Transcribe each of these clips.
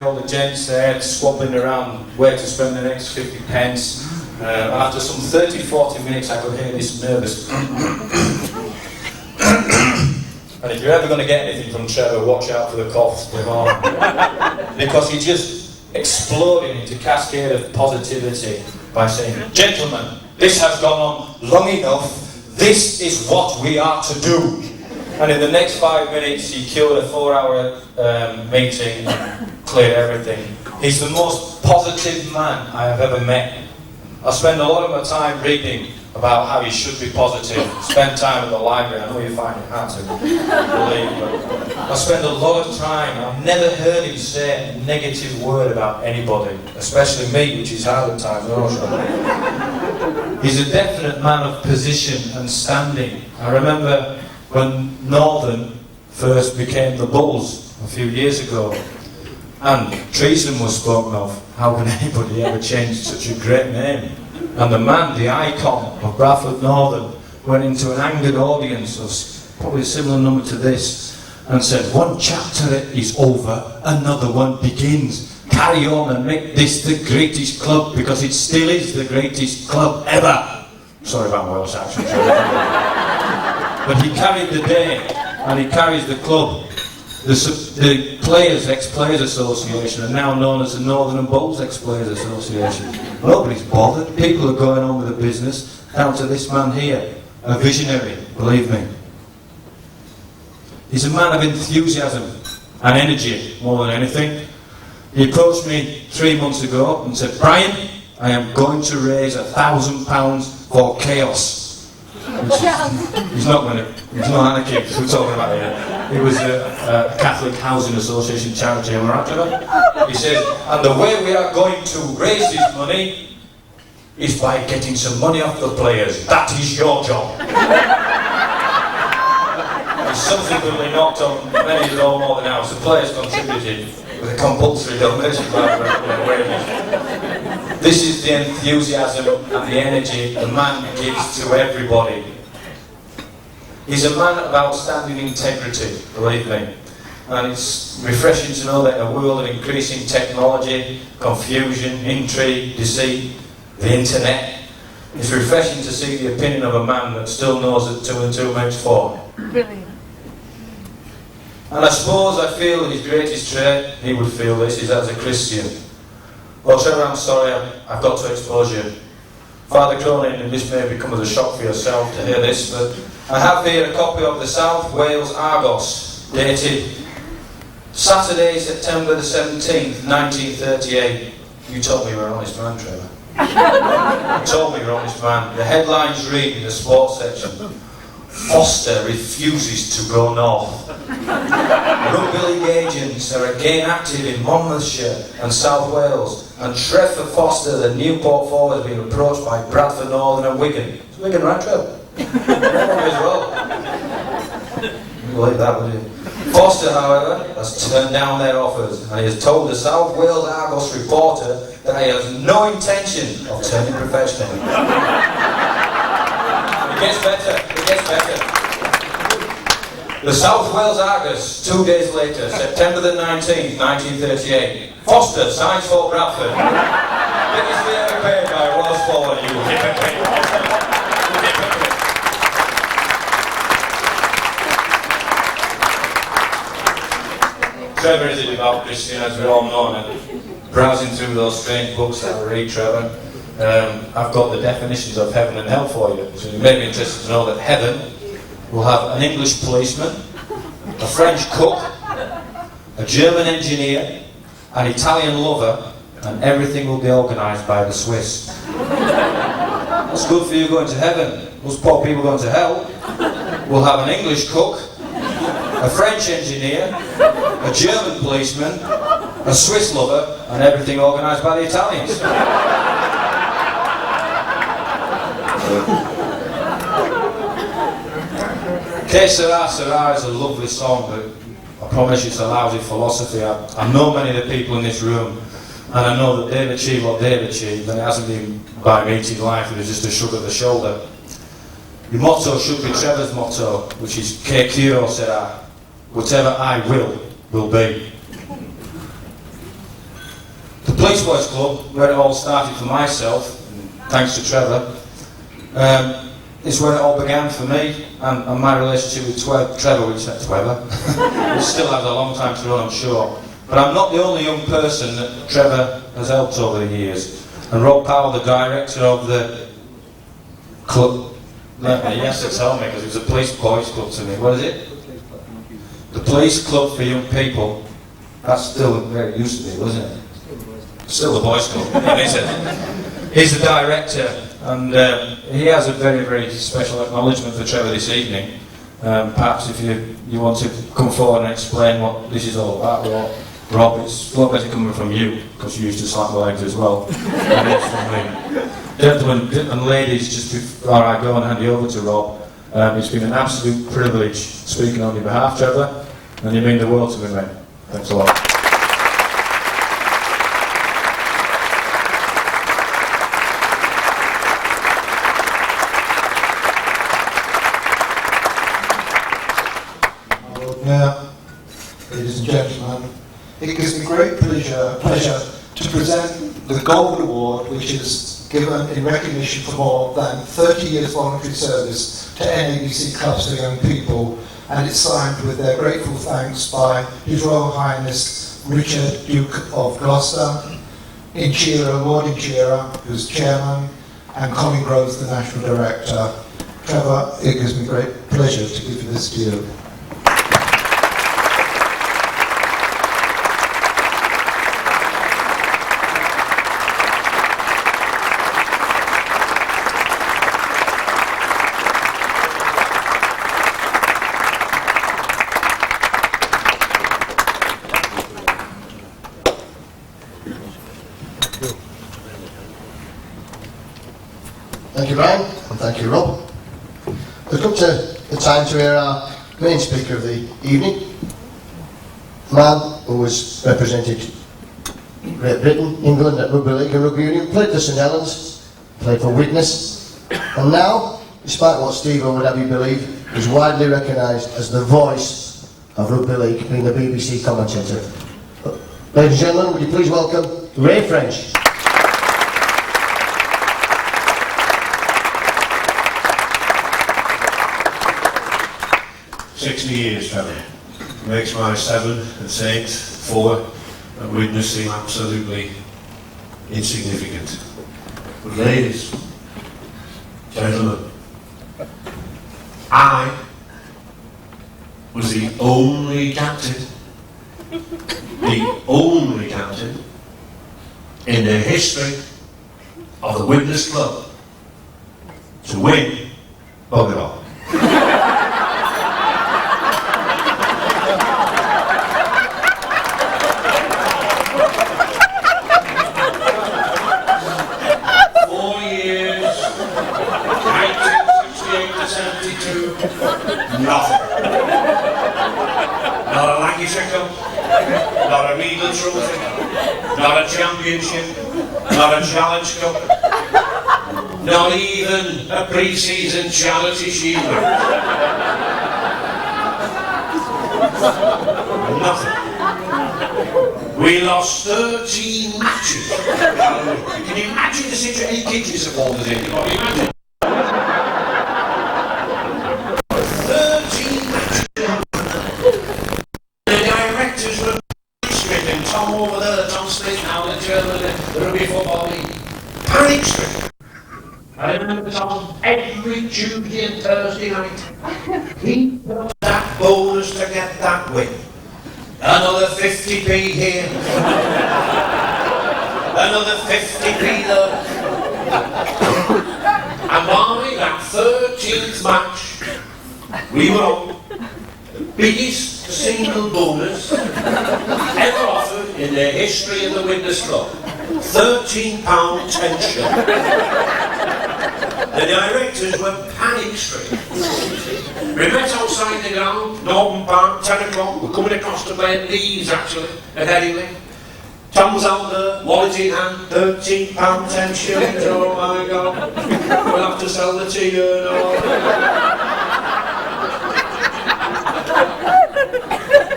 All the gents there swabbling around where to spend the next 50 pence. After some 30-40 minutes I could hear this nervous and if you're ever going to get anything from Trevor, watch out for the coughs because he just exploded into a cascade of positivity by saying, "Gentlemen, this has gone on long enough, this is what we are to do." And in the next 5 minutes he killed a 4-hour meeting, cleared everything. He's the most positive man I have ever met. I spend a lot of my time reading about how you should be positive. Spend time at the library. I know you find it hard to believe, but I spend a lot of time. I've never heard him say a negative word about anybody, especially me, which is hard at times. He's a definite man of position and standing. I remember when Northern first became the Bulls a few years ago, and treason was spoken of. How can anybody ever change such a great name? And the man, the icon of Bradford Northern, went into an angered audience of probably a similar number to this and said, "One chapter is over, another one begins. Carry on and make this the greatest club, because it still is the greatest club ever." Sorry about my Welsh accent. But he carried the day, and he carries the club. The Players, Ex-Players Association are now known as the Northern and Bulls Ex-Players Association. Nobody's bothered. People are going on with the business, down to this man here, a visionary, believe me. He's a man of enthusiasm and energy, more than anything. He approached me 3 months ago and said, "Brian, I am going to raise £1,000 for chaos." He's not anarchy, we're talking about here. It was a Catholic Housing Association charity, am I right, Trevor? He says, "And the way we are going to raise this money is by getting some money off the players. That is your job." He subsequently knocked on many of the door more than ours. The players contributed with a compulsory donation. This is the enthusiasm and the energy the man gives to everybody. He's a man of outstanding integrity, believe me. And it's refreshing to know that in a world of increasing technology, confusion, intrigue, deceit, the internet, it's refreshing to see the opinion of a man that still knows that 2 and 2 makes 4. Brilliant. And I suppose I feel his greatest trait, he would feel this, is as a Christian. Well, Trevor, I'm sorry, I've got to expose you. Father Cronin, and this may become as a shock for yourself to hear this, but I have here a copy of the South Wales Argos, dated Saturday, September the 17th, 1938. You told me you were an honest man, Trevor. You told me you were an honest man. The headlines read in the sports section, "Foster refuses to go north." Rugby league agents are again active in Monmouthshire and South Wales, and Trevor Foster, the Newport forward, has been approached by Bradford Northern and Wigan. It's Wigan, right, Trevor? As well. You believe that, would you? Foster, however, has turned down their offers, and he has told the South Wales Argos reporter that he has no intention of turning professional. It gets better, it gets better. The South Wales Argus, 2 days later, September the 19th, 1938. Foster signs for Bradford. Biggest fee ever paid by a Welsh forward, you hypocrite. Trevor is a devout Christian, as we all know, and browsing through those strange books that I read, Trevor, I've got the definitions of heaven and hell for you. So you may be interested to know that heaven will have an English policeman, a French cook, a German engineer, an Italian lover, and everything will be organised by the Swiss. That's good for you going to heaven. Most poor people going to hell will have an English cook, a French engineer, a German policeman, a Swiss lover, and everything organised by the Italians. Que Sera Sera is a lovely song, but I promise you it's a lousy philosophy. I know many of the people in this room, and I know that they've achieved what they've achieved, and it hasn't been by meeting life, it is just a shrug of the shoulder. Your motto should be Trevor's motto, which is Que Curo Sera. Whatever I will be. Police Boys Club, where it all started for myself, thanks to Trevor, is where it all began for me, and my relationship with Trevor, which still has a long time to run, I'm sure. But I'm not the only young person that Trevor has helped over the years. And Rob Powell, the director of the club, he has to tell me because it was a police boys club to me. What is it? The Police Club for Young People. That's still where it used to be, wasn't it? Still the boys club. He's the director, and he has a very, very special acknowledgement for Trevor this evening. Perhaps if you want to come forward and explain what this is all about, Rob, it's a lot better coming from you, because you used to slap my legs as well. And it's from me. Gentlemen and ladies, just before I go and hand you over to Rob, it's been an absolute privilege speaking on your behalf, Trevor, and you mean the world to me, mate. Thanks a lot. Ladies and gentlemen, it gives me great pleasure to present the Gold Award, which is given in recognition for more than 30 years voluntary service to NABC clubs for young people, and it's signed with their grateful thanks by His Royal Highness Richard, Duke of Gloucester, Ward Inchira, who's chairman, and Connie Groves, the national director. Trevor, it gives me great pleasure to give you this to you. Thank you, Brian, and thank you, Rob. We've come to the time to hear our main speaker of the evening, a man who has represented Great Britain, England at Rugby League and Rugby Union, played for St Helens, played for Widnes, and now, despite what Steve would have you believe, is widely recognised as the voice of Rugby League, being the BBC commentator. Ladies and gentlemen, would you please welcome Ray French. 60 years, Trevor. Makes my 7 and Saint 4 and Widnes seem absolutely insignificant. But ladies, gentlemen, I was the only captain in the history of the Widnes Club to win bugger all. Nothing. Not a Lancashire Cup, not a Regal Trophy, not a Championship, not a Challenge Cup, not even a pre-season Charity Shield. Nothing. We lost 13 matches. Can you imagine the situation? Any kids you supporters in? Can you imagine? The Rugby Football League. Panic stricken. I remember Tom every Tuesday and Thursday night. He got that bonus to get that win. Another 50p here. Another 50p there. And by that 13th match, we were on the biggest single bonus ever offered in the history of the Widnes Club. £13 tension. The directors were panic-stricken. We met outside the ground, Norton Park, 10 o'clock. We're coming across to play at Leeds, actually, at Headingley. Tom's out there, wallet in hand, £13, 10 shillings. Oh my God, we'll have to sell the tea and all.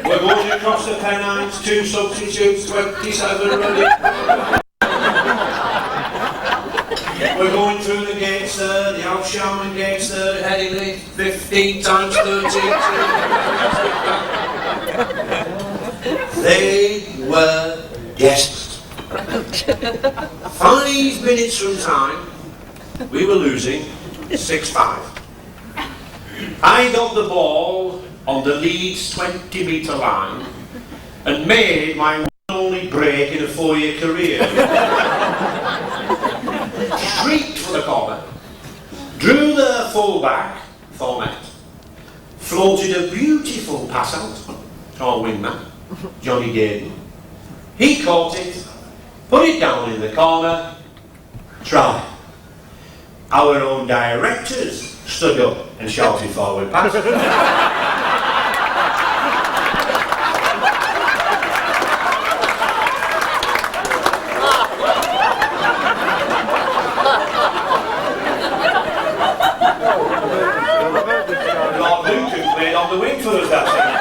We're going across the Pennines, 2 substitutes, 27 running. We're going through the gates there, the Alsharman gates there at Headingley, 15 times 13. They were desperate. 5 minutes from time, we were losing 6-5. I got the ball on the Leeds 20-metre line and made my one and only break in a 4-year career. Streaked for the corner, drew the full-back, Fournette, floated a beautiful pass out to our wingman, Johnny Gaden. He caught it, put it down in the corner, try. Our own directors stood up and shouted forward pass. Lord Luton played on the wing for us that time.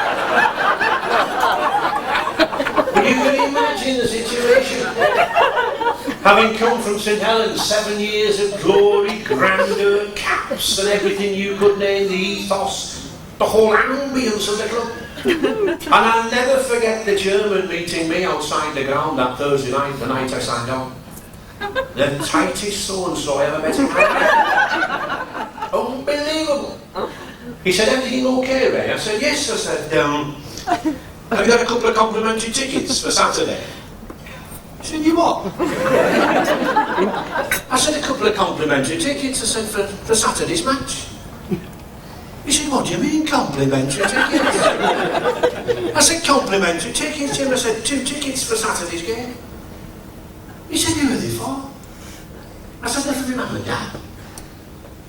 But you can imagine the situation. Having come from St Helens, 7 years of glory, grandeur, caps and everything you could name, the ethos, the whole ambience of the club. And I'll never forget the chairman meeting me outside the ground that Thursday night, the night I signed on. The tightest so-and-so I ever met in my life. Unbelievable. He said, everything okay, Ray? I said, yes. I said, have you got a couple of complimentary tickets for Saturday? He said, you what? I said, a couple of complimentary tickets, I said, for Saturday's match. He said, what do you mean, complimentary tickets? I said, complimentary tickets, Jim. I said, 2 tickets for Saturday's game. He said, who are they for? I said, they're for my mum and dad.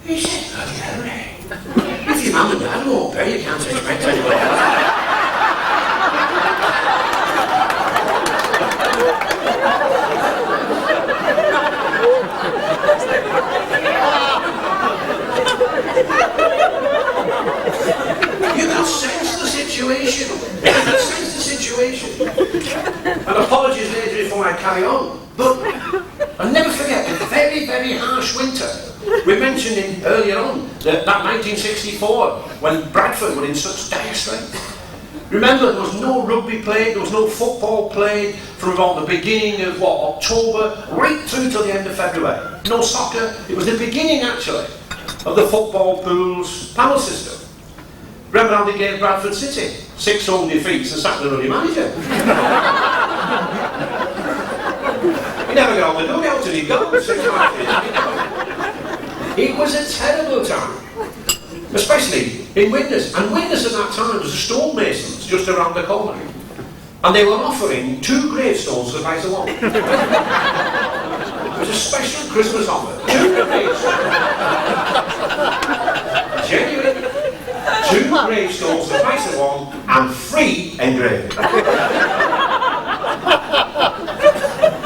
He said, bloody hell, Ray. If your mum and dad won't pay, you can't expect anyone else. You can sense the situation. You can sense the situation. And apologies later if I carry on. But I'll never forget the very, very harsh winter. We mentioned it earlier on, that 1964, when Bradford were in such dire straits. Remember, there was no rugby played, there was no football played from about the beginning of, October, right through till the end of February. No soccer. It was the beginning, actually, of the football pool's panel system. Remember how they gave Bradford City 6 home defeats and sacked the rugby manager? He never got on the dugout and he got 6 matches. It was a terrible time, especially in Widnes. And Widnes at that time was the stonemasons just around the corner. And they were offering 2 gravestones for the price of 1. It was a special Christmas offer. 2 gravestones. Genuine. 2 gravestones for the price of 1 and free engraving.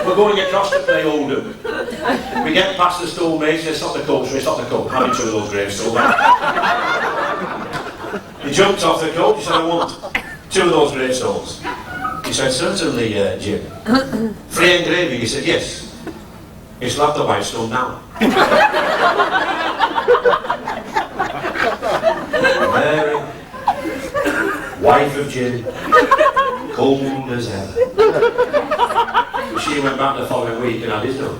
We're going across to play Oldham. We get past the stonemason, it's not the coach, it's not the coach. Having 2 of those gravestones. He jumped off the coach, he said, I want 2 of those gravestones. He said, certainly, Jim. Free engraving, he said, yes. He slapped the white stone down. Mary, wife of Jim, cold as hell. She went back the following week and had his done.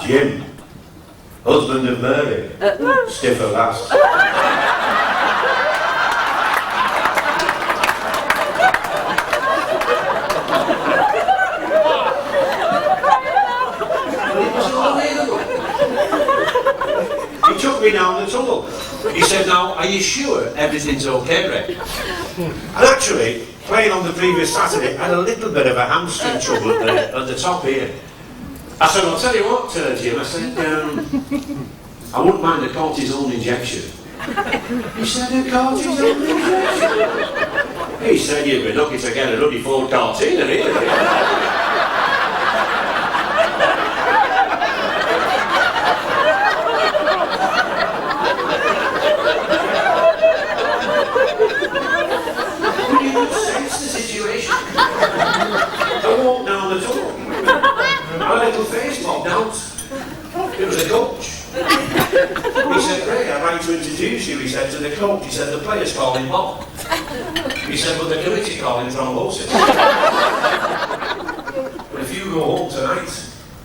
Jim, husband of Mary, stiff at last. It was unbelievable. He took me down the tunnel. He said, now, are you sure everything's okay, Ray? And actually, playing on the previous Saturday, I had a little bit of a hamstring trouble at the top here. I said, I'll tell you what, Jim, I said, I wouldn't mind a cortisone injection. He said, a cortisone injection? He said, you'd be lucky to get a ruddy Ford Cortina here. I walked down the tunnel. My little face popped out. introduce you, he said, to the coach. He said, the players call him Bob. He said, but the committee call him thrombosis. But if you go home tonight,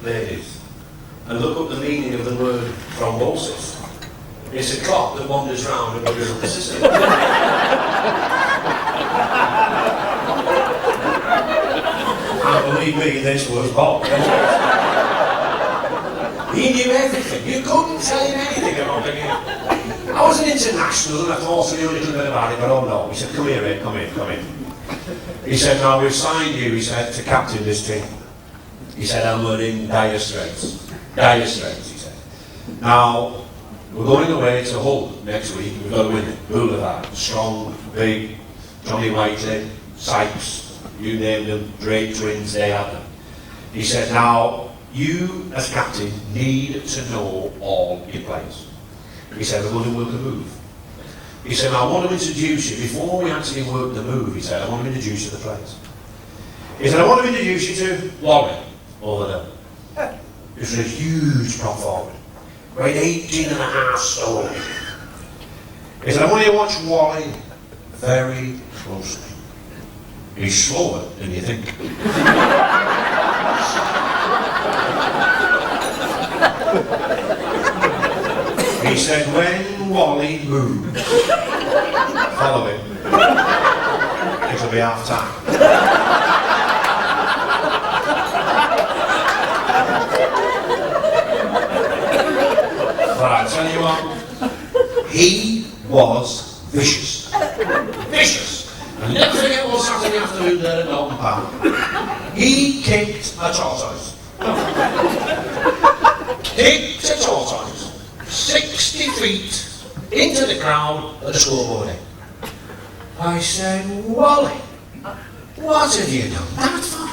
ladies, and look up the meaning of the word thrombosis, it's a clot that wanders round and buggers up the system. And believe me, this was Bob. He knew everything. You couldn't tell him anything about it. I was an international and I thought I knew a little bit about it, but oh no. He said, come here, mate, come in. He said, now we've signed you, he said, to captain this team. He said, and we're in dire straits. Dire straits, he said. Now, we're going away to Hull next week. We've got to win it. Boulevard, strong, big, Johnny Whiteley, Sykes, you name them, Drake twins, they had them. He said, now, you as captain need to know all your players. He said, we're going to work a move. He said, I want to introduce you, before we actually work the move, he said, I want to introduce you to the players. He said, I want to introduce you to Wally, over there. He's a huge prop forward, weighed 18.5 stone. He said, I want you to watch Wally very closely. He's slower than you think. He said, when Wally moves, follow him. It'll be half time. But I tell you what, he was vicious. Vicious. And never forget one Saturday afternoon there at Dalton Park. He kicked a tortoise. Kicked a tortoise 60 feet into the crowd at the scoreboard. I said, Wally, what have you done that for?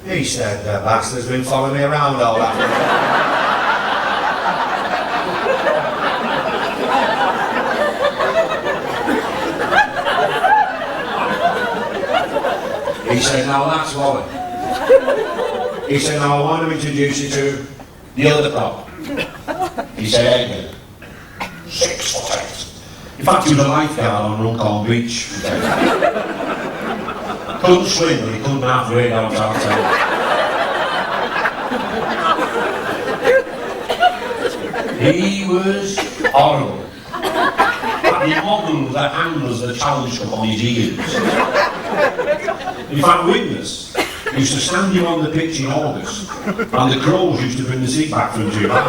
He said, the bastard's been following me around all afternoon. He said, now that's Wally. He said, now I want to introduce you to the other prop. He said, Edgar, 6'8". In fact, he was a lifeguard on Runcorn Beach. Couldn't swim, but he couldn't halfway down Tartan. He was horrible. He modelled the handles of the Challenge Cup on his ears. In fact, Witness used to stand him on the pitch in August, and the Crows used to bring the seat back from July.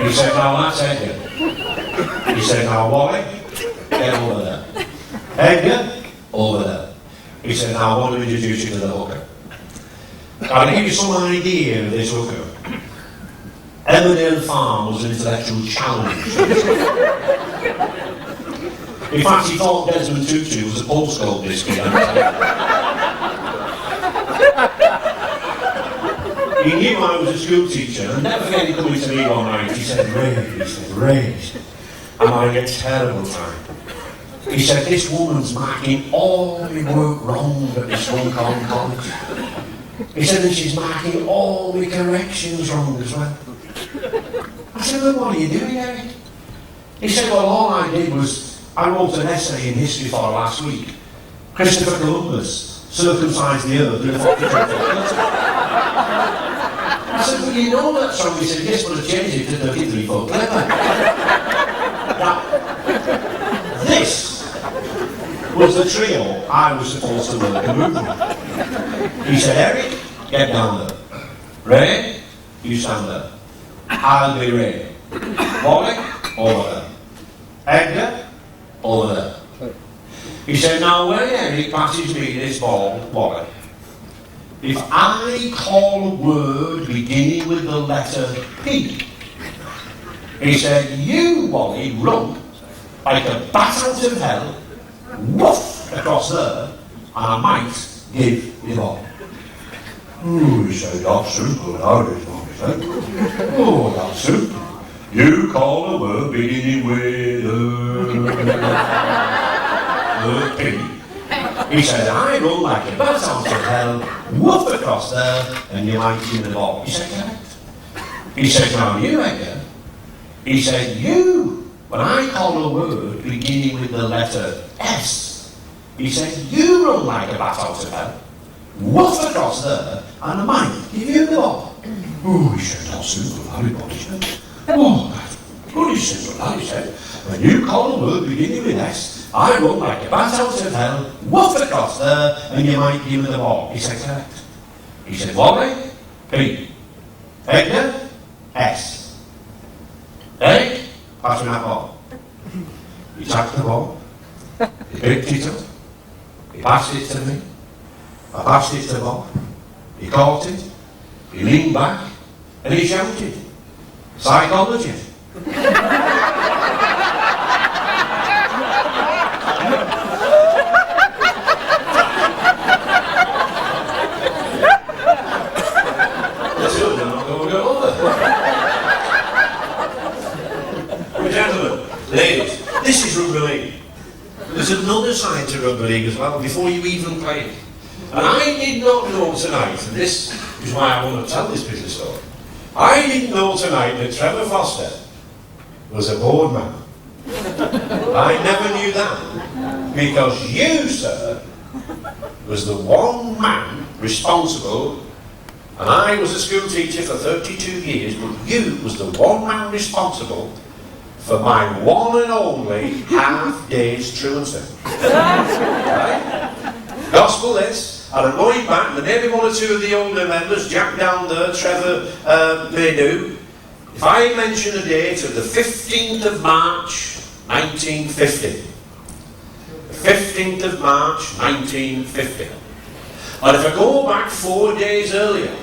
He said, now that's Edgar. He said, now Wally, get over there. Edgar, over there. He said, now I want to introduce you to the hooker. Now, to give you some idea of this hooker, Emmerdale Farm was an intellectual challenge. In fact, he thought Desmond Tutu was a postcode biscuit. He knew I was a school teacher, and never forget he coming to me one night. He said, Ray, I'm having a terrible time. He said, this woman's marking all my work wrong at this Runcorn College. He said, and she's marking all my corrections wrong as well. I said, well, what are you doing, Eric? He said, well, all I did was, I wrote an essay in history for last week. Christopher Columbus circumcised the earth in a 40 I said, well, you know that song? He said, yes, but I changed it to 33 for clever. Now, this was the trio I was supposed to work a movement. He said, Eric, get down there. Ray, you stand there. I'll be Ray. Wally, over there. Edgar, over there. He said, now when Eric passes me this ball, Wally, if I call a word beginning with the letter P, he said, you, Wally, run like a bat out of hell, woof, across there, and I might give you the ball. Oh, he said, that's simple now, this one, he said. Oh, that's simple. You call a word beginning with P. He said, I run like a bat out of hell, woof across there, and you might give the ball. He said, correct. He said, now you, Edgar. He said, you, when I call a word beginning with the letter S, he said, you run like a bat out of hell. Woof across there, and I might give you the ball. Oh, he said, how simple, everybody said. Oh, that's pretty simple, he said. When you call a word beginning with S, I run like a bat out of hell, woof across there, and you might give me the ball. He said, correct. He said, Wally, P. Edgar, S. Eric, pass me that ball. He tapped the ball. He picked it up. He passed it to me. I passed it to Bob. He caught it. He leaned back. And he shouted. Psychology. Gentlemen, ladies, this is rugby league. There's another side to rugby league as well before you even play it. And I did not know tonight, and this is why I want to tell this bit of story. I didn't know tonight that Trevor Foster was a board man. I never knew that. Because you, sir, was the one man responsible, and I was a school teacher for 32 years, but you was the one man responsible for my one and only half day's truancy. Right? Gospel this, I'll annoy back, and maybe one or two of the older members, Jack down there, Trevor may do. If I mention a date of the 15th of March, 1950. The 15th of March, 1950. And if I go back 4 days earlier,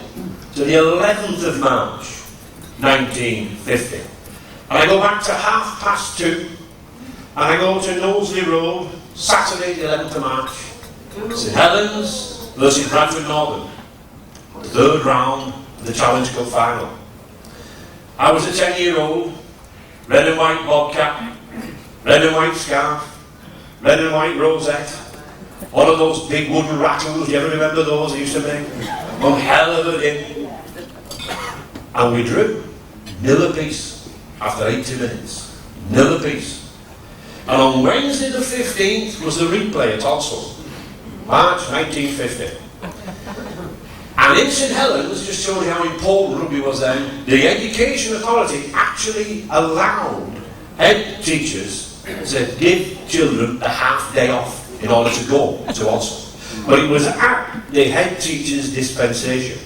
to the 11th of March, 1950, and I go back to 2:30, and I go to Knowsley Road, Saturday the 11th of March, St Helens versus Bradford Northern, the third round of the Challenge Cup final. I was a 10-year-old, red and white bob cap, red and white scarf, red and white rosette, one of those big wooden rattles, you ever remember those I used to make? One hell of a din. And we drew, nil apiece, after 80 minutes, nil apiece. And on Wednesday the 15th was the replay at Oslo. March 1950. And in St Helens, just showing how important rugby was then, the Education Authority actually allowed head teachers to give children a half day off in order to go to Oslo. But it was at the head teacher's dispensation.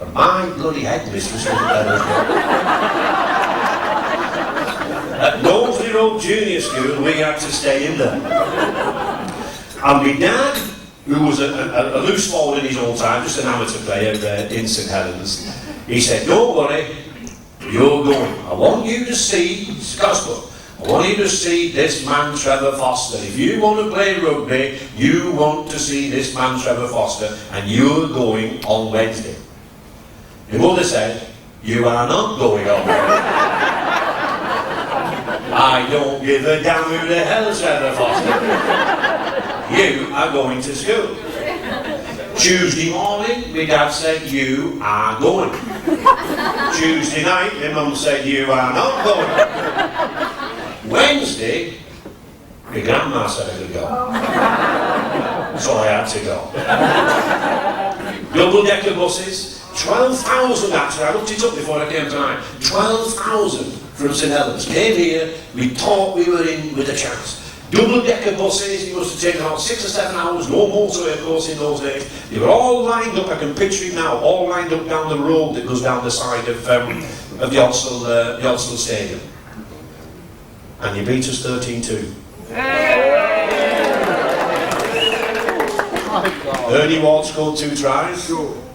And my bloody headmistress wasn't there as well. At Knowsley Road Junior School, we had to stay in there. And my dad, who was a loose forward in his own time, just an amateur player in St Helens, he said, don't worry, you're going. I want you to see, it's gospel, I want you to see this man Trevor Foster. If you want to play rugby, you want to see this man Trevor Foster, and you're going on Wednesday. Your mother said, you are not going on Wednesday. I don't give a damn who the hell's Trevor Foster. You are going to school. Tuesday morning, my dad said, you are going. Tuesday night, my mum said, you are not going. Wednesday, my grandma said I could go. So I had to go. Double-decker buses, 12,000 actually, I looked it up before I came tonight. 12,000 from St Helens came here, we thought we were in with a chance. Double-decker buses, it must have taken about 6 or 7 hours, no motorway of course in those days. They were all lined up, I can picture it now, all lined up down the road that goes down the side of the Oslo Stadium. And you beat us 13-2. Ernie Ward scored 2 tries.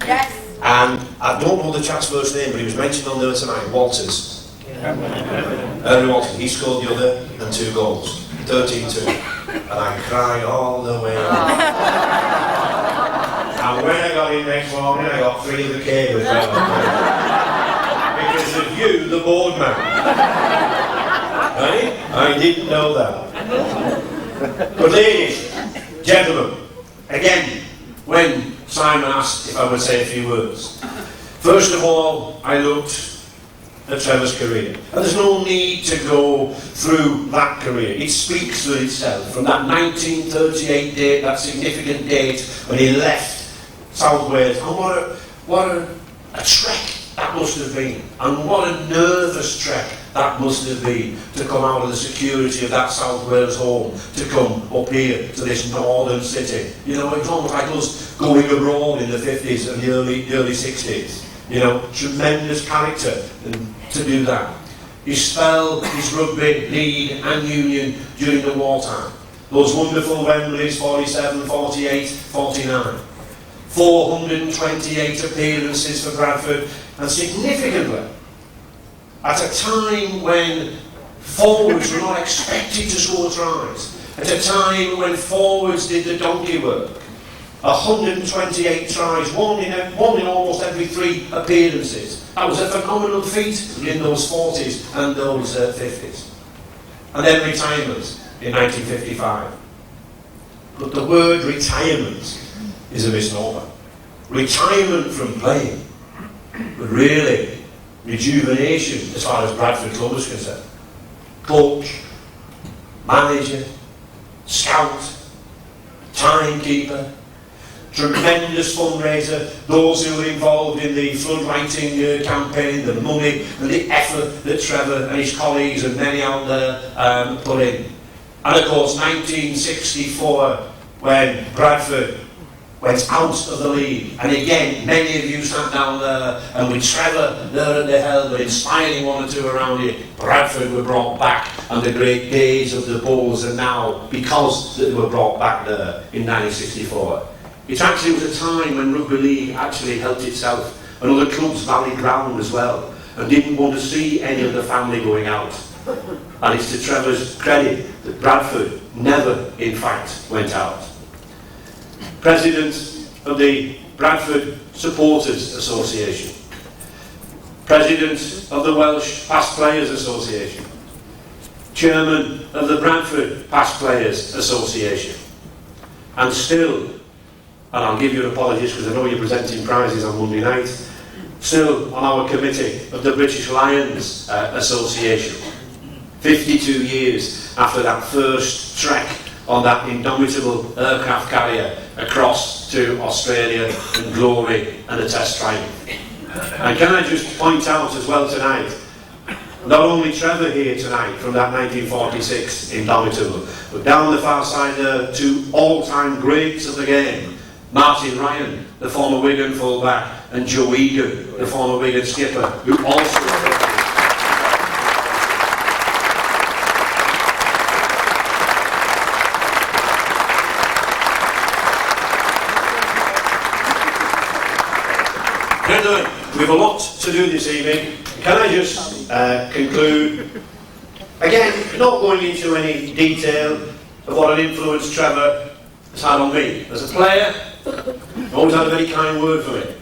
Yes. And I don't know the chap's first name, but he was mentioned on there tonight, Walters. Ernie Walters, he scored the other and 2 goals. 13-2, and I cried all the way home. And when I got in next morning, I got 3 of the cave as well. Because of you, the board man. Right? I didn't know that. But ladies, gentlemen, again, when Simon asked if I would say a few words, first of all, I looked at Trevor's career. And there's no need to go through that career. It speaks for itself. From that 1938 date, that significant date when he left South Wales, and what a trek that must have been, and what a nervous trek that must have been to come out of the security of that South Wales home to come up here to this northern city. You know, it was almost like us going abroad in the 50s and the early 60s. You know, tremendous character to do that. He spelled his rugby, league and union during the wartime. Those wonderful Wembleys, 47, 48, 49. 428 appearances for Bradford, and significantly, at a time when forwards were not expected to score tries, at a time when forwards did the donkey work, 128 tries, one in almost every 3 appearances. That was a phenomenal feat in those 40s and those 50s. And then retirement in 1955. But the word retirement is a misnomer. Retirement from playing, but really rejuvenation as far as Bradford Club is concerned. Coach, manager, scout, timekeeper, tremendous fundraiser, those who were involved in the floodlighting campaign, the money and the effort that Trevor and his colleagues and many out there put in. And of course 1964, when Bradford went out of the league, and again many of you sat down there, and with Trevor there at the helm, inspiring one or two around you, Bradford were brought back, and the great days of the Bulls are now because they were brought back there in 1964. It actually was a time when rugby league actually helped itself, and other clubs rallied round as well, and didn't want to see any of the family going out. And it's to Trevor's credit that Bradford never in fact went out. President of the Bradford Supporters Association, President of the Welsh Past Players Association, Chairman of the Bradford Past Players Association, and still, and I'll give you apologies because I know you're presenting prizes on Monday night, still on our committee of the British Lions Association, 52 years after that first trek on that indomitable aircraft carrier across to Australia in glory and a test triumph. And can I just point out as well tonight, not only Trevor here tonight from that 1946 indomitable, but down the far side there, 2 all-time greats of the game, Martin Ryan, the former Wigan fullback, and Joe Egan, the former Wigan skipper, who also we have a lot to do this evening. Can I just conclude, again, not going into any detail of what an influence Trevor has had on me. As a player, he always had a very kind word for me.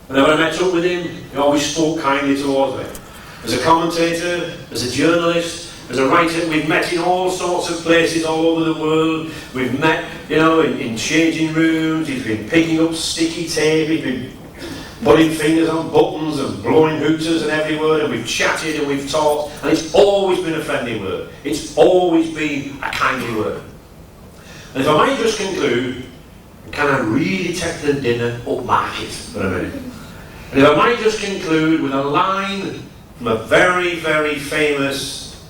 Whenever I met up with him, he always spoke kindly towards me. As a commentator, as a journalist, as a writer, we've met in all sorts of places all over the world. We've met, you know, in changing rooms. He's been picking up sticky tape. He's been putting fingers on buttons and blowing hooters and every word, and we've chatted and we've talked, and it's always been a friendly word. It's always been a kindly word. And if I might just conclude, can I really take the dinner up market for a minute? And if I might just conclude with a line from a very, very famous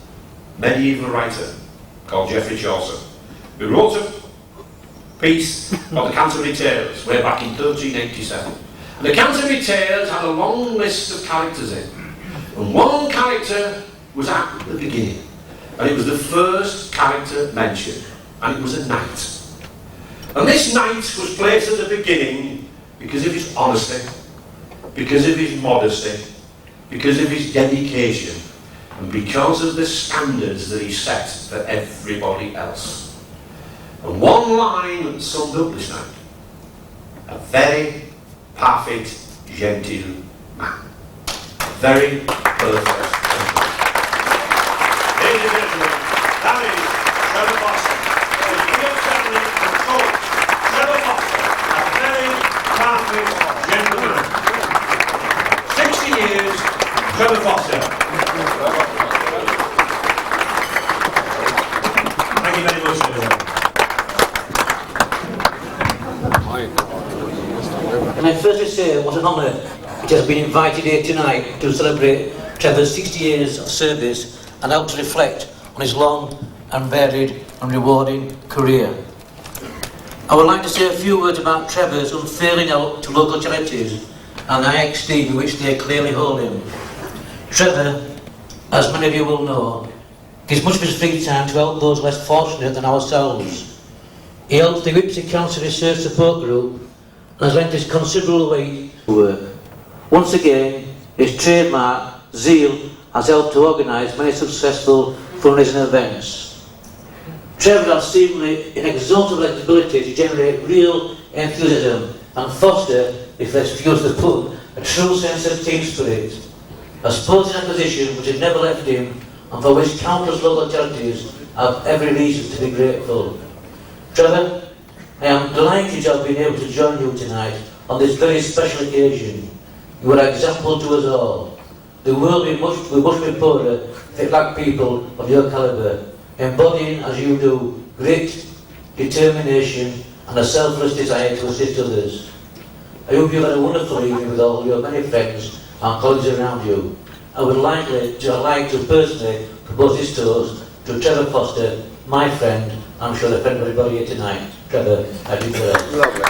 medieval writer called Geoffrey Chaucer, who wrote a piece called the Canterbury Tales way back in 1387. And the Canterbury Tales had a long list of characters in. And one character was at the beginning. And it was the first character mentioned. And it was a knight. And this knight was placed at the beginning because of his honesty, because of his modesty, because of his dedication, and because of the standards that he set for everybody else. And one line summed up this knight. A very perfect, gentle man. Very perfect. Ladies and gentlemen, that is Trevor Foster. The real family and coach, Trevor Foster, a very perfect gentleman. 60 years, Trevor Foster. Thank you very much, everyone. Can I firstly say what an honour it has been invited here tonight to celebrate Trevor's 60 years of service and help to reflect on his long and varied and rewarding career. I would like to say a few words about Trevor's unfailing help to local charities and the high esteem in which they clearly hold him. Trevor, as many of you will know, gives much of his free time to help those less fortunate than ourselves. He helps the Whipsey Council Research Support Group and has lent his considerable weight to work. Once again, his trademark, zeal, has helped to organise many successful fundraising events. Trevor has seemingly inexhaustible ability to generate real enthusiasm and foster, if let's excuse the pun, a true sense of team spirit. A sporting acquisition which has never left him and for which countless local charities have every reason to be grateful. Trevor, I am delighted to have been able to join you tonight on this very special occasion. You are an example to us all. The world will much be poorer if it lacked people of your calibre, embodying, as you do, grit, determination and a selfless desire to assist others. I hope you had a wonderful evening with all your many friends and colleagues around you. I would like to personally propose this toast to Trevor Foster, my friend, I'm sure a friend of everybody here tonight. Trevor, I do that. Lovely.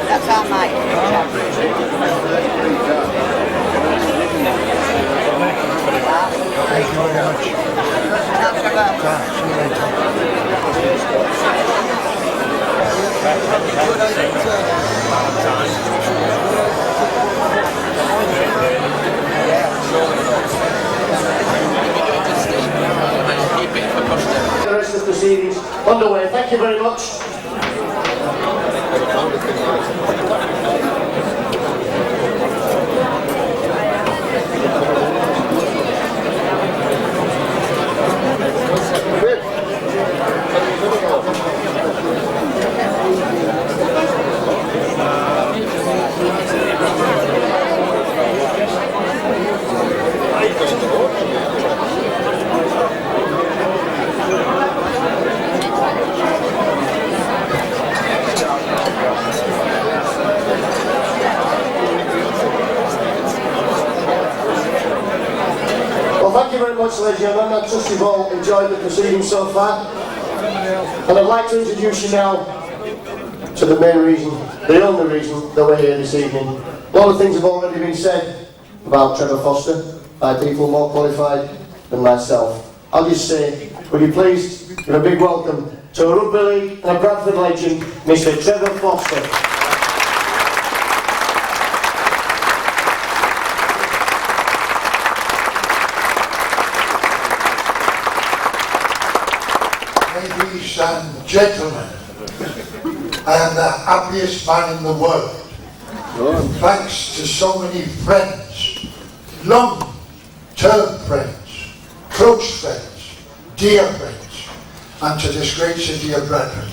That's our mic. Thank you very much. The rest of the proceedings underway. Thank you very much. Thank you very much, ladies and gentlemen. I trust you've all enjoyed the proceedings so far. And I'd like to introduce you now to the main reason, the only reason that we're here this evening. A lot of things have already been said about Trevor Foster by people more qualified than myself. I'll just say, would you please give a big welcome to a rugby league and a Bradford legend, Mr. Trevor Foster. Ladies and gentlemen, I am the happiest man in the world. Thanks to so many friends, long-term friends, close friends, dear friends, and to this great city of Bradford.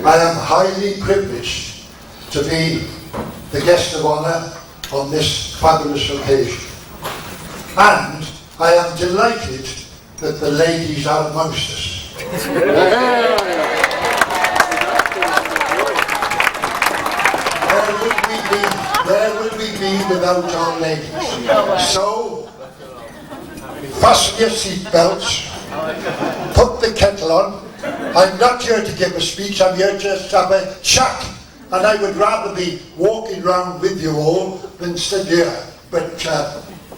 I am highly privileged to be the guest of honour on this fabulous occasion. And I am delighted that the ladies are amongst us. Where would we be without our ladies? So, fasten your seatbelts, put the kettle on. I'm not here to give a speech, I'm here just to have a chat. And I would rather be walking around with you all than sit here. But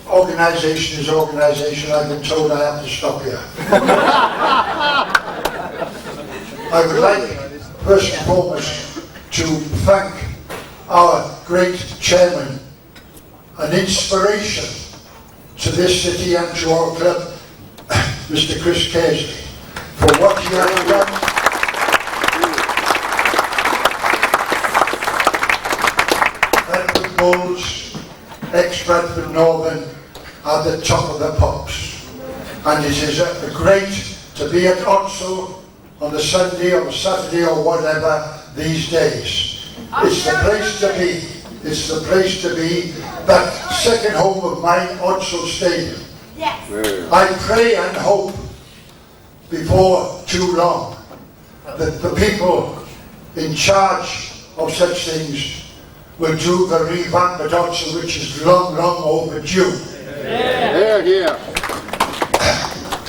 organisation is organisation, I've been told I have to stop here. I would like, first and foremost, to thank our great chairman, an inspiration to this city and to our club, Mr. Chris Casey, for what he has done. Bradford Bulls, ex-Bradford Northern, are the top of the pops. And it is great to be at Odsel on a Sunday or a Saturday or whatever these days. It's the place to be. It's the place to be. That second home of mine, Odsel Stadium. Yes. I pray and hope before too long that the people in charge of such things will do the revamp at Odsel, which is long, long overdue. Yeah.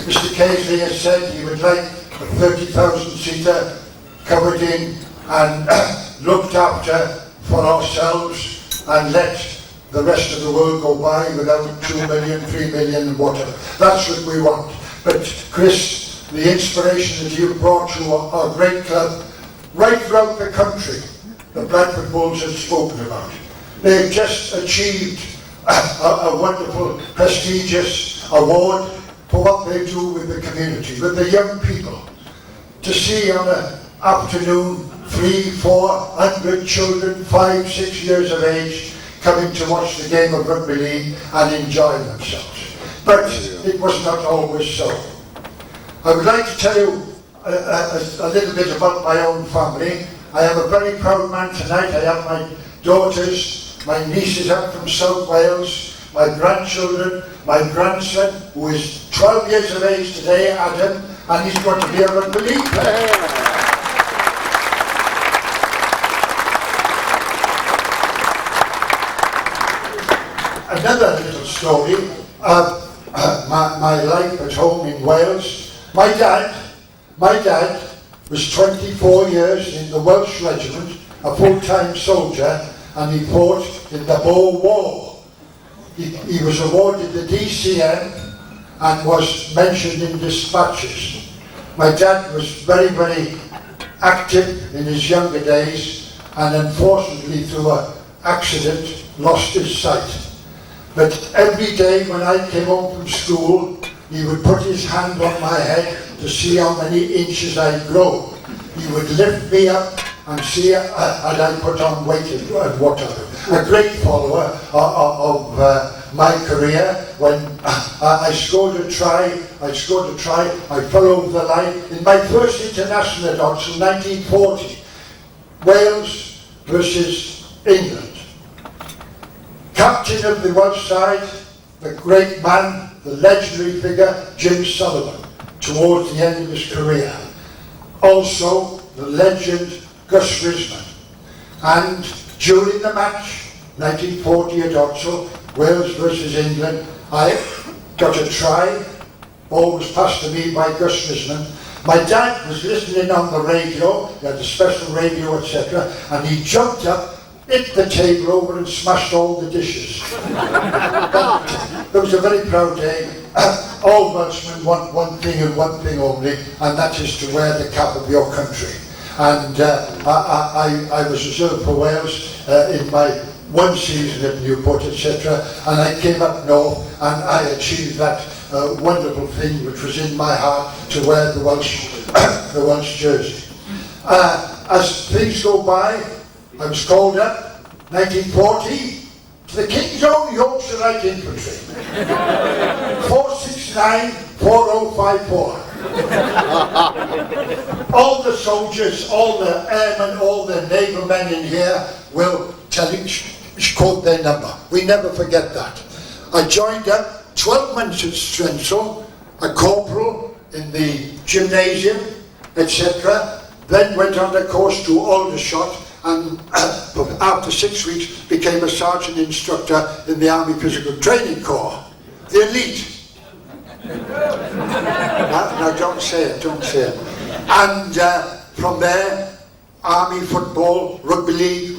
Mr. Casey has said he would like a 30,000-seater covered in and looked after for ourselves, and let the rest of the world go by without 2 million, 3 million and whatever. That's what we want. But Chris, the inspiration that you've brought to our great club right throughout the country, the Bradford Bulls have spoken about. They've just achieved a wonderful, prestigious award for what they do with the community, with the young people. To see on an afternoon 300-400 children, 5-6 years of age, coming to watch the game of rugby league and enjoy themselves. But it was not always so. I would like to tell you a little bit about my own family. I am a very proud man tonight. I have my daughters, my nieces up from South Wales, my grandchildren, my grandson, who is 12 years of age today, Adam, and he's going to be a rugby league player. Another little story of my life at home in Wales. My dad was 24 years in the Welsh Regiment, a full-time soldier, and he fought in the Boer War. He was awarded the DCM and was mentioned in dispatches. My dad was very, very active in his younger days, and unfortunately through an accident lost his sight. But every day when I came home from school, he would put his hand on my head to see how many inches I'd grown. He would lift me up and see had I put on weight and whatever. A great follower of my career. When I scored a try, I fell over the line in my first international at Odsel, 1940. Wales versus England. Captain of the Welsh side, the great man, the legendary figure, Jim Sullivan, towards the end of his career. Also, the legend, Gus Risman. And during the match, 1940 at Odsel, Wales versus England, I got a try, ball was passed to me by Gus Risman. My dad was listening on the radio, he had a special radio, etc., and he jumped up, hit the table over and smashed all the dishes. It was a very proud day. All Welshmen want one thing and one thing only, and that is to wear the cap of your country. And I was reserved for Wales in my one season at Newport, etc., and I came up north and I achieved that wonderful thing which was in my heart, to wear the Welsh jersey. As things go by, I was called up, 1940, to the King's Own Yorkshire Light Infantry. 469 4054. All the soldiers, all the airmen, all the naval men in here will quote their number. We never forget that. I joined up 12 months at Strensel, a corporal in the gymnasium, etc. Then went on the course to Aldershot, and after 6 weeks became a sergeant instructor in the Army Physical Training Corps, the elite. No, don't say it. And from there, Army football, rugby league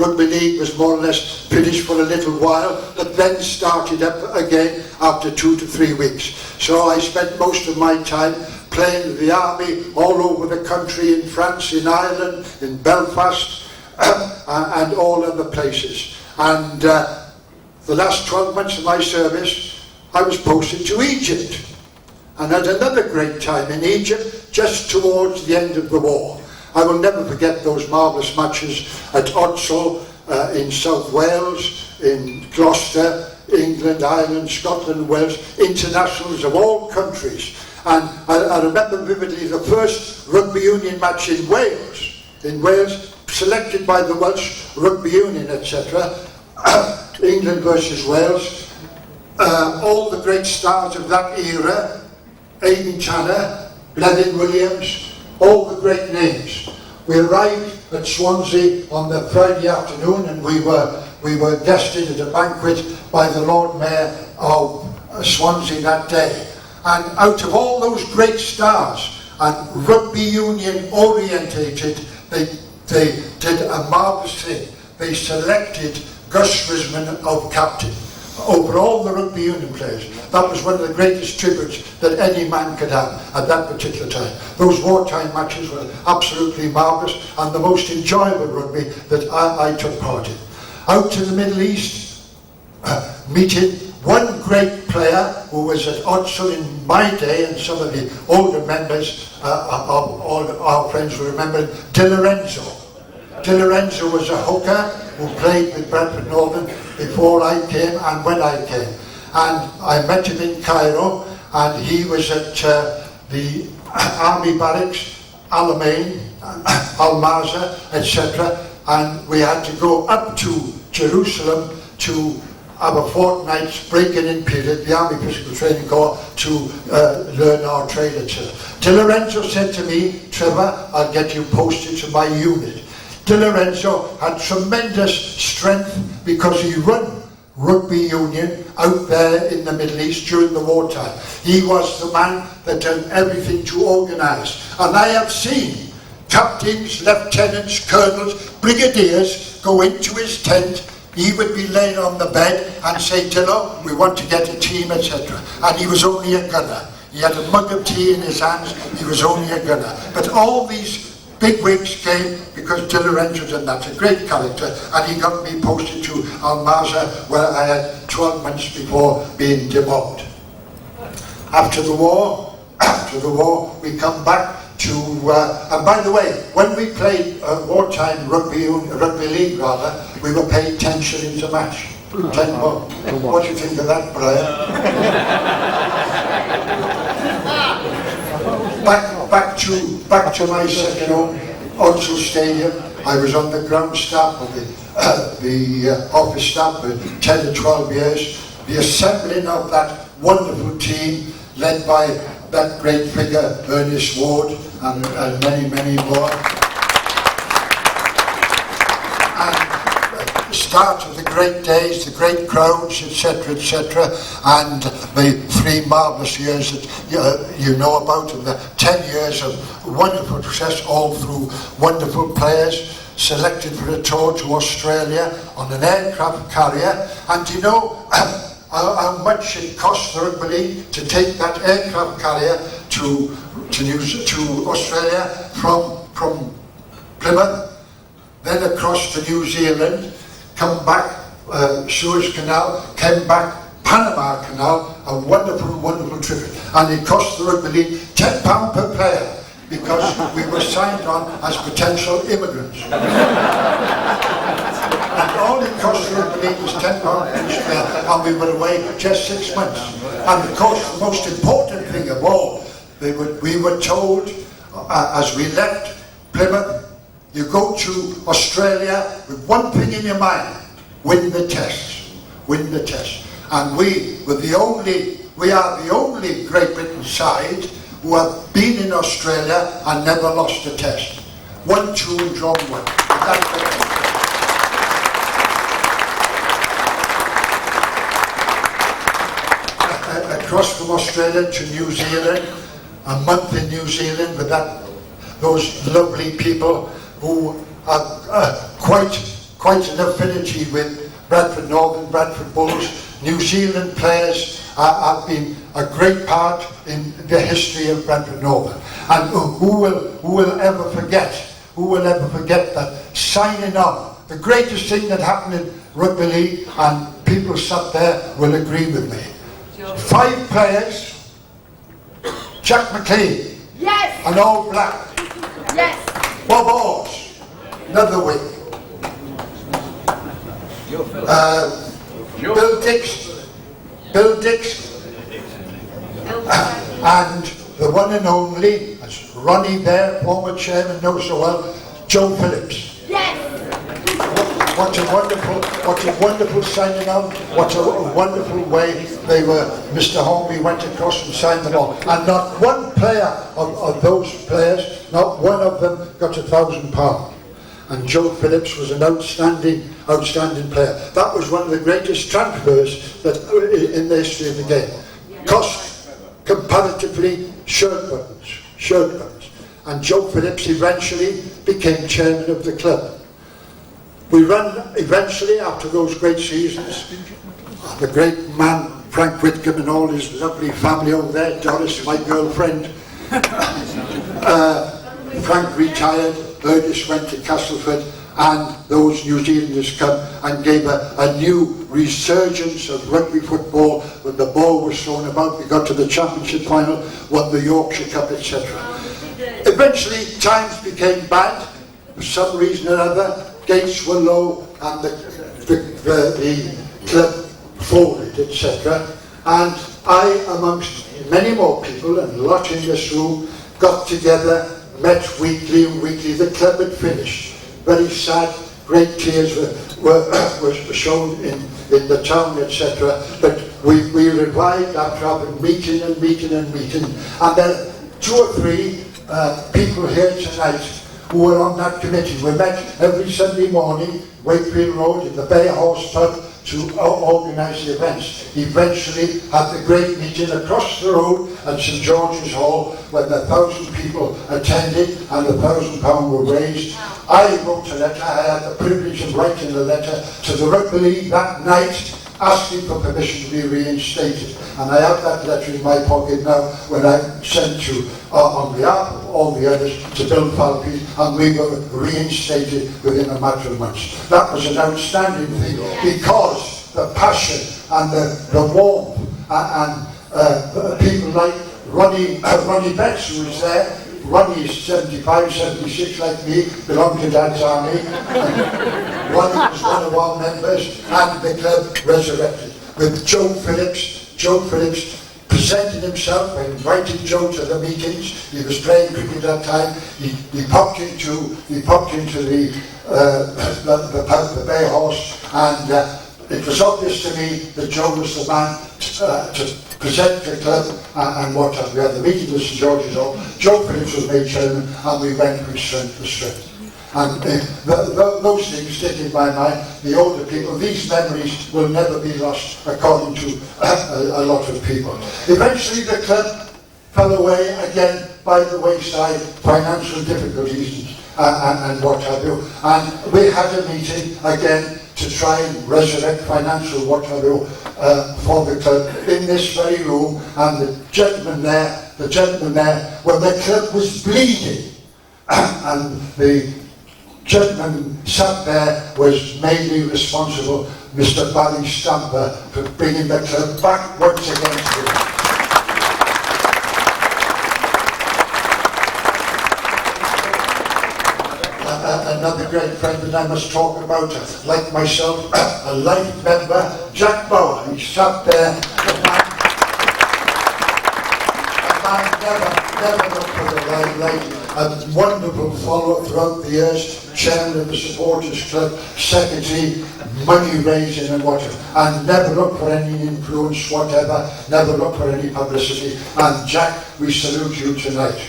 was more or less finished for a little while, but then started up again after 2 to 3 weeks. So I spent most of my time playing with the Army all over the country, in France, in Ireland, in Belfast, and all other places. And the last 12 months of my service, I was posted to Egypt and had another great time in Egypt just towards the end of the war. I will never forget those marvellous matches at Odsal, in South Wales, in Gloucester, England, Ireland, Scotland, Wales, internationals of all countries. And I remember vividly the first rugby union match in Wales, selected by the Welsh Rugby Union, etc. England versus Wales. All the great stars of that era, Aidan Tanner, Blevin Williams, all the great names. We arrived at Swansea on the Friday afternoon, and we were guested at a banquet by the Lord Mayor of Swansea that day. And out of all those great stars and rugby union orientated, they did a marvellous thing. They selected Gus Risman of captain over all the rugby union players. That was one of the greatest tributes that any man could have at that particular time. Those wartime matches were absolutely marvellous and the most enjoyable rugby that I took part in. Out to the Middle East, meeting one great player who was at Odsal in my day, and some of the older members of all our friends will remember, Di Lorenzo. Di Lorenzo was a hooker who played with Bradford Northern before I came and when I came. And I met him in Cairo, and he was at the army barracks, Alamein, Al-Mazar, etc. And we had to go up to Jerusalem to have a fortnight's breaking-in period, the Army Physical Training Corps, to learn our trade, etc. Di Lorenzo said to me, Trevor, I'll get you posted to my unit. Di Lorenzo had tremendous strength because he run rugby union out there in the Middle East during the wartime. He was the man that done everything to organise. And I have seen captains, lieutenants, colonels, brigadiers go into his tent. He would be laying on the bed and say, Dillo, we want to get a team, etc. And he was only a gunner. He had a mug of tea in his hands, he was only a gunner. But all these big wigs came because Di Lorenzo done that, a great character, and he got me posted to Al-Mazar, where I had 12 months before being demobbed. After the war, we come back to, and by the way, when we played wartime rugby league, we were paid 10 shillings a match. 10 more. What do you think of that, Brian? Back to my second home, Odsal Stadium. I was on the ground staff of the office staff for 10 to 12 years. The assembling of that wonderful team led by that great figure, Ernest Ward, and many, many more. And the start of the great days, the great crowds, etc., etc., and the 3 marvellous years that you know about, and the 10 years of wonderful success all through wonderful players, selected for a tour to Australia on an aircraft carrier. And you know how much it cost the rugby league to take that aircraft carrier to Australia from Plymouth, then across to New Zealand, come back Suez Canal, came back Panama Canal, a wonderful, wonderful trip. And it cost the rugby league £10 per player because we were signed on as potential immigrants. And all it cost the rugby league was £10 per player, and we were away just 6 months. And of course, the most important thing of all, we were told as we left Plymouth, you go to Australia with one thing in your mind: win the test, win the test. And we are the only Great Britain side who have been in Australia and never lost a test. 1-2 and drawn 1. Across from Australia to New Zealand, a month in New Zealand with those lovely people who have quite an affinity with Bradford Northern, Bradford Bulls. New Zealand players have been a great part in the history of Bradford Northern. And who will ever forget that signing on, the greatest thing that happened in rugby league, and people sat there will agree with me. 5 players, Jack McLean, Yes! an all black, Yes! Bob Orrs, another wing, Bill Dix, and the one and only, as Ronnie there, former chairman, knows so well, Joe Phillips. Yes! What a wonderful signing out, what a wonderful way they were. Mr. Hornby went across and signed them all. And not one player of those players, not one of them got £1,000. And Joe Phillips was an outstanding player. That was one of the greatest transfers that in the history of the game. Cost comparatively shirt buttons. And Joe Phillips eventually became chairman of the club. We ran eventually after those great seasons. The great man Frank Whitcomb and all his lovely family over there, Doris, my girlfriend. Frank retired, Burgess went to Castleford, and those New Zealanders come and gave a new resurgence of rugby football. When the ball was thrown about, we got to the championship final, won the Yorkshire Cup, etc. Eventually times became bad for some reason or other. Gates were low and the club folded, etc. And I, amongst many more people, and a lot in this room, got together, met weekly and weekly. The club had finished. Very sad, great tears were shown in the town, etc. But we revived after having meeting. And then 2 or 3 people here tonight who were on that committee. We met every Sunday morning, Wakefield Road, in the Bay Horse pub, to organise the events. Eventually had the great meeting across the road at St George's Hall, when 1,000 people attended and £1,000 were raised. I wrote a letter. I had the privilege of writing a letter to the Rugby League that night, asking for permission to be reinstated. And I have that letter in my pocket now, when I sent to, on behalf of all the others, to Bill Falke, and we were reinstated within a matter of months. That was an outstanding thing, because the passion and the warmth and people like Ronnie Betts, who was there. Ronnie is 75, 76 like me, belonged to Dad's army. Ronnie was one of our members, and the club resurrected. With Joe Phillips presented himself. I invited Joe to the meetings. He was playing cricket at that time. He popped into the pub, the Bay Horse, and it was obvious to me that Joe was the man to present the club and what have we. Had the meeting at St George's Hall. Joe Phillips was made chairman, and we went with strength to strength. And those things stick in my mind. The older people, these memories will never be lost, according to a lot of people. Eventually the club fell away again by the wayside, financial difficulties and what have you. And we had a meeting again to try and resurrect financial what have you for the club in this very room. And the gentleman there, when the club was bleeding, and the gentleman sat there was mainly responsible, Mr. Barry Stamper, for bringing the club back once again to it. Another great friend that I must talk about, like myself, a life member, Jack Bauer. He sat there. A man never looked for the limelight. A wonderful follower throughout the years, chairman of the supporters club, secretary, money raising and whatever, and never looked for any influence whatever, never looked for any publicity. And Jack, we salute you tonight.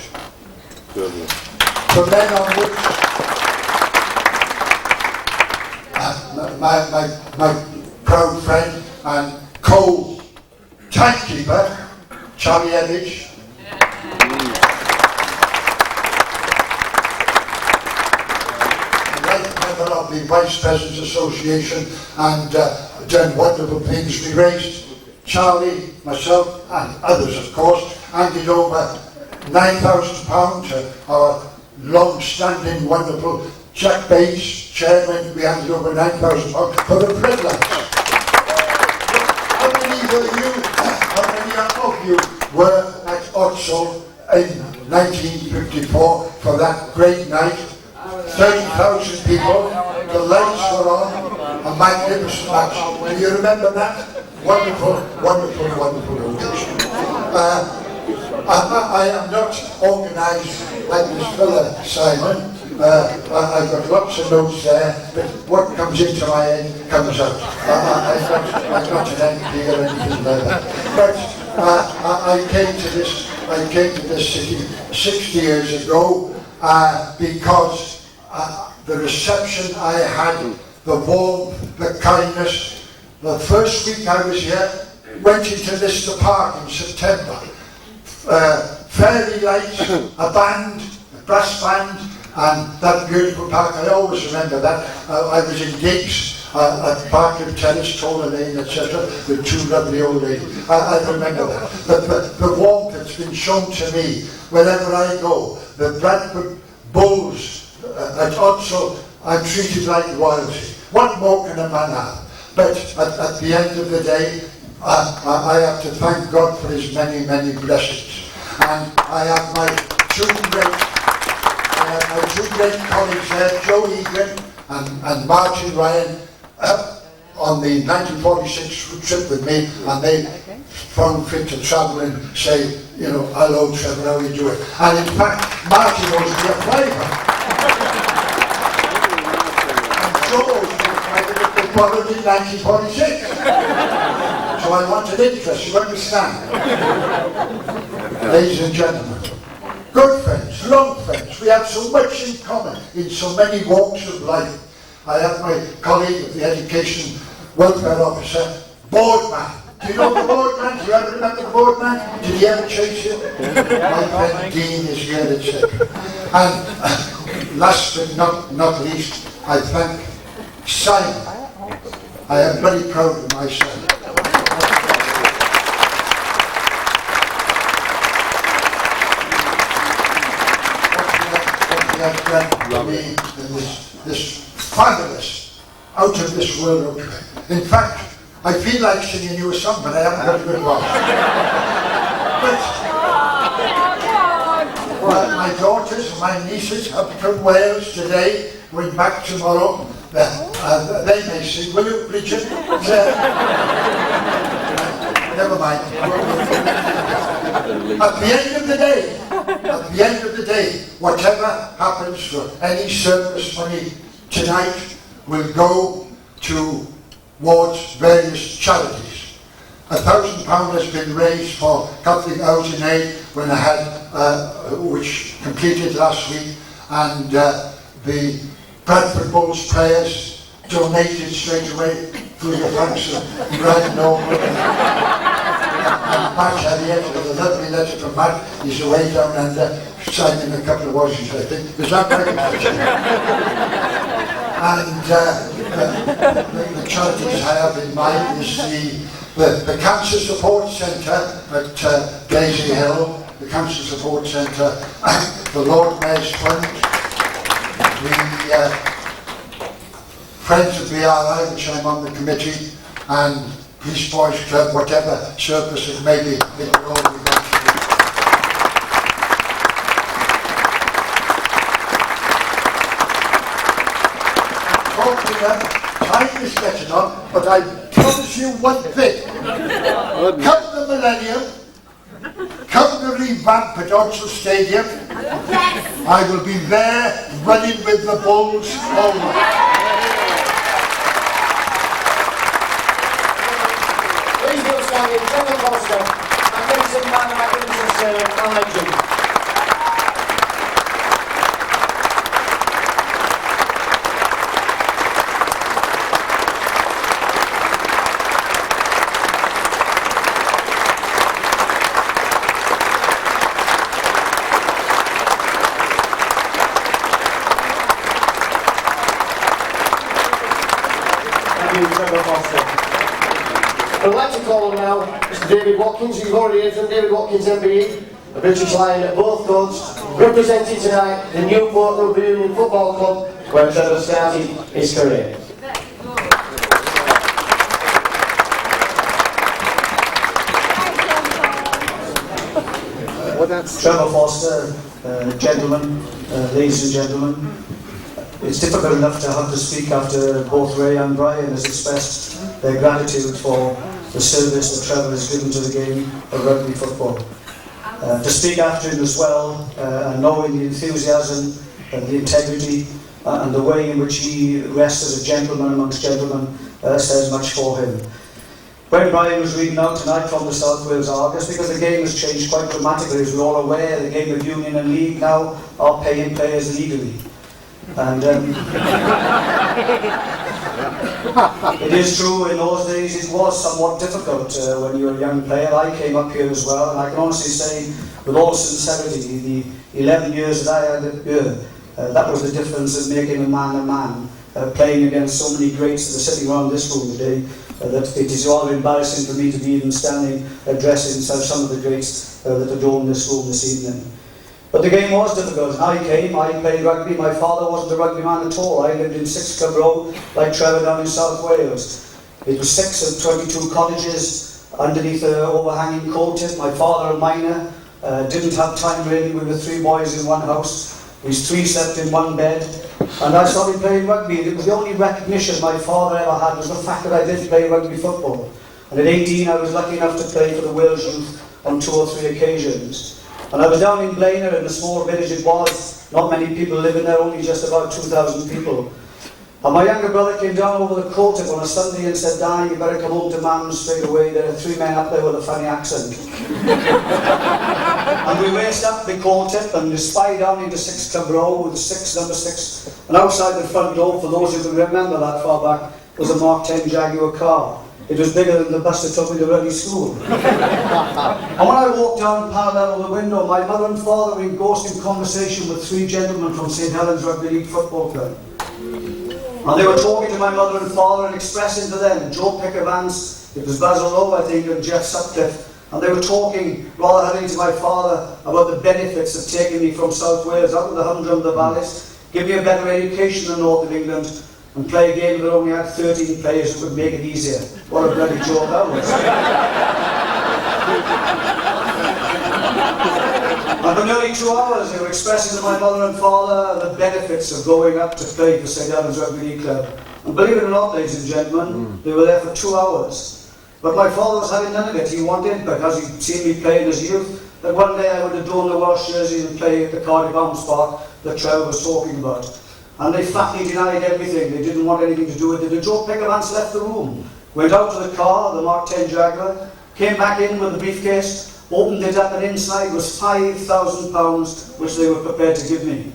From then onwards, my proud friend and co-timekeeper, Charlie Evage. Member of the Vice President's Association, and done wonderful things. We raised, Charlie, myself and others of course, handed over £9,000 to our long-standing wonderful Jack Bates, chairman. We handed over £9,000 for the floodlights. how many of you were at Otsel in 1954 for that great night? 30,000 people, the lights were on, a magnificent match. Do you remember that? Wonderful, wonderful, wonderful occasion. I am not organised like this fella Simon. I've got lots of notes there, but what comes into my head comes out. I'm not an MP or anything like that. But I came to this city 60 years ago because the reception I had, the warmth, the kindness. The first week I was here, went into Lister Park in September. Fairy lights, a band, a brass band, and that beautiful park. I always remember that. I was in gigs at Barclay Terrace, Toller Lane, etc., with two lovely old ladies. I remember that. But the warmth that's been shown to me wherever I go, the Bradford Bulls at Otsel, I'm treated like royalty. What more can a man have? But at the end of the day, I have to thank God for his many, many blessings. And I have my two great colleagues there, Joe Egan and Martin Ryan, on the 1946 trip with me, and they found fit to travel and say, you know, hello Trevor, how are you doing? And in fact, Martin owes me a favour. And Joe owes me a favour that they borrowed in 1946. So I want an interest, you understand? Ladies and gentlemen, good friends, long friends, we have so much in common in so many walks of life. I have my colleague, the Education Welfare Officer, Boardman. Do you know the Boardman? Do you ever remember the Boardman? Did he ever chase you? My friend Dean is here, etc. And last but not least, I thank Simon. I am very proud of my son. Has done to me in this fabulous, out of this world outfit. In fact, I feel like singing you a song, but I haven't got a good voice. But my daughters and my nieces up from Wales today, going back tomorrow, they may sing. Will you, Bridget? Never mind. At the end of the day, whatever happens for any service money tonight will go towards various charities. £1,000 has been raised for Catholic Housing Aid when I had, which completed last week, and the Bradford Bulls players donated straight away through the thanks of Brian Noble and Matt Elliott, with a lovely letter from Matt. He's away down under, signing a couple of Washington, I think. Is that right? And the charities I have in mind is the Cancer Support Centre at Daisy Hill, the Cancer Support Centre, the Lord Mayor's Fund, the Friends of BRI, which I'm on the committee, and Police Boys Club, whatever service it may be, it will all be done. Time is getting on, but I promise you one thing. Come the millennium, come the revamp at Otsel Stadium, I will be there running with the Bulls always. Please do stand in, Trevor Foster, magnificent man, magnificent sailor, and legend. I'd like to call on now Mr. David Watkins. You've already heard from David Watkins MBE, a British Lion at both coasts, representing tonight the Newport Rugby Union Football Club, where Trevor started his career. Trevor Foster, gentlemen, ladies and gentlemen. It's difficult enough to have to speak after both Ray and Brian has expressed their gratitude for the service that Trevor has given to the game of rugby football. To speak after him as well, and knowing the enthusiasm and the integrity and the way in which he rests as a gentleman amongst gentlemen says much for him. When Brian was reading out tonight from the South Wales Argus, because the game has changed quite dramatically, as we're all aware, the game of Union and League now are paying players legally. And it is true, in those days it was somewhat difficult when you were a young player. I came up here as well, and I can honestly say with all sincerity, the 11 years that I had here, that was the difference of making a man, playing against so many greats that are sitting around this room today, that it is rather embarrassing for me to be even standing addressing some of the greats that adorn this room this evening. But the game was difficult. I played rugby. My father wasn't a rugby man at all. I lived in 6 Club Road, like Trevor, down in South Wales. It was 6 of 22 cottages underneath an overhanging coal tip. My father, a miner, didn't have time really. We were 3 boys in one house. We 3 slept in one bed. And I started playing rugby. It was the only recognition my father ever had was the fact that I did play rugby football. And at 18, I was lucky enough to play for the Wales youth on 2 or 3 occasions. And I was down in Blaenau, in a small village it was, not many people living there, only just about 2,000 people. And my younger brother came down over the coal tip on a Sunday and said, "Danny, you better come home to Mum straight away, there are 3 men up there with a funny accent." And we raced up the coal tip and we spied down into 6 Club Row with number 6. And outside the front door, for those who can remember that far back, was a Mark 10 Jaguar car. It was bigger than the bus that took me to rugby school. And when I walked down parallel with the window, my mother and father were engrossed in conversation with 3 gentlemen from St Helens Rugby League Football Club. And they were talking to my mother and father and expressing to them, Joe Pickervance, it was Basil Lowe, I think, and Jeff Sutcliffe, and they were talking, rather heavily to my father, about the benefits of taking me from South Wales out of the humdrum of the valleys, give me a better education in the north of England, and play a game that only had 13 players who would make it easier. What a bloody joke that was. And for nearly 2 hours they were expressing to my mother and father the benefits of going up to play for St Helens Rugby League Club. And believe it or not, ladies and gentlemen, they were there for 2 hours. But my father was having none of it. He wanted, because he'd seen me play in his youth, that one day I would adorn the Welsh jersey and play at the Cardiff Arms Park that Trevor was talking about. And they flatly denied everything. They didn't want anything to do with it. And Joe Pickervance left the room, went out to the car, the Mark 10 Jaguar, came back in with the briefcase, opened it up, and inside was £5,000 which they were prepared to give me.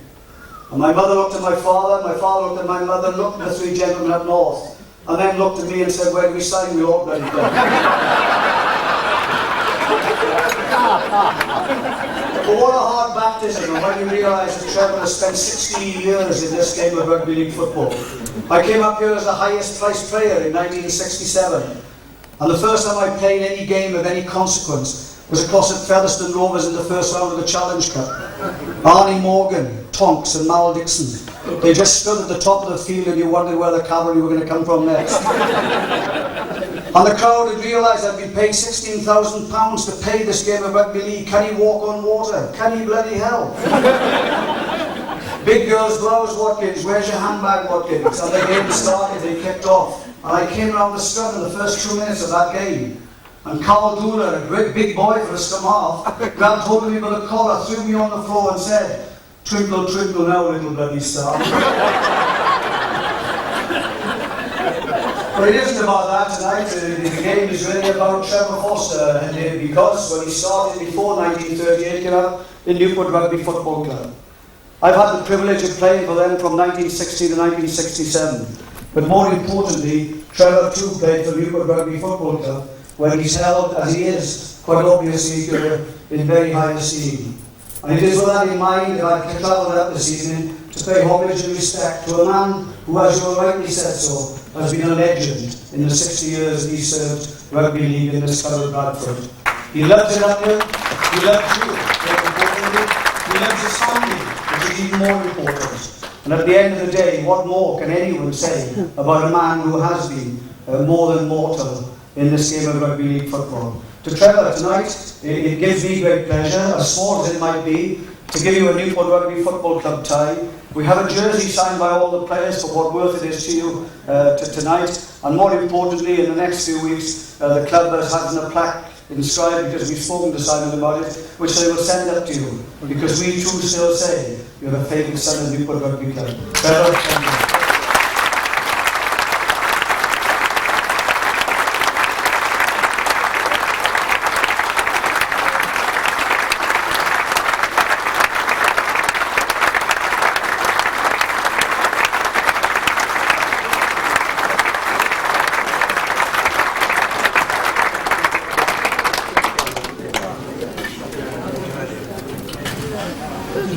And my mother looked at my father looked at my mother, looked at the 3 gentlemen up north, and then looked at me and said, "Where do we sign? We all bloody play." But what a hard baptism, and when you realise that Trevor has spent 16 years in this game of rugby league football. I came up here as the highest priced player in 1967, and the first time I played any game of any consequence was across at Featherstone Rovers in the first round of the Challenge Cup. Arnie Morgan, Tonks and Mal Dixon, they just stood at the top of the field and you wondered where the cavalry were going to come from next. And the crowd had realised I'd been paid £16,000 to play this game of rugby league. Can he walk on water? Can he bloody hell? Big girls, blouse, Watkins, where's your handbag, Watkins? And the game started, they kicked off. And I came around the scrum in the first 2 minutes of that game. And Carl Dooler, a great big boy for a scrum half, grabbed hold of me by the collar, threw me on the floor and said, "Twinkle, twinkle now, little bloody star." But it isn't about that tonight. The game is really about Trevor Foster, and because when he started before 1938, you know, in Newport Rugby Football Club. I've had the privilege of playing for them from 1960 to 1967. But more importantly, Trevor too played for Newport Rugby Football Club, where he's held, as he is, quite obviously, in very high esteem. And it is with that in mind that I've travelled up this evening to pay homage and respect to a man who, as you rightly said so, has been a legend in the 60 years that he served rugby league in this fellow Bradford. He loves it up here, he loves you, very importantly, he loves his family, which is even more important. And at the end of the day, what more can anyone say about a man who has been more than mortal in this game of rugby league football? To Trevor tonight, it gives me great pleasure, as small as it might be, to give you a Newport Rugby Football Club tie. We have a jersey signed by all the players for what worth it is to you tonight, and more importantly, in the next few weeks, the club has a plaque inscribed, because we've spoken to Simon about it, which they will send up to you, because we too still say you're the favourite son of Newport Rugby Club. Trevor, thank you.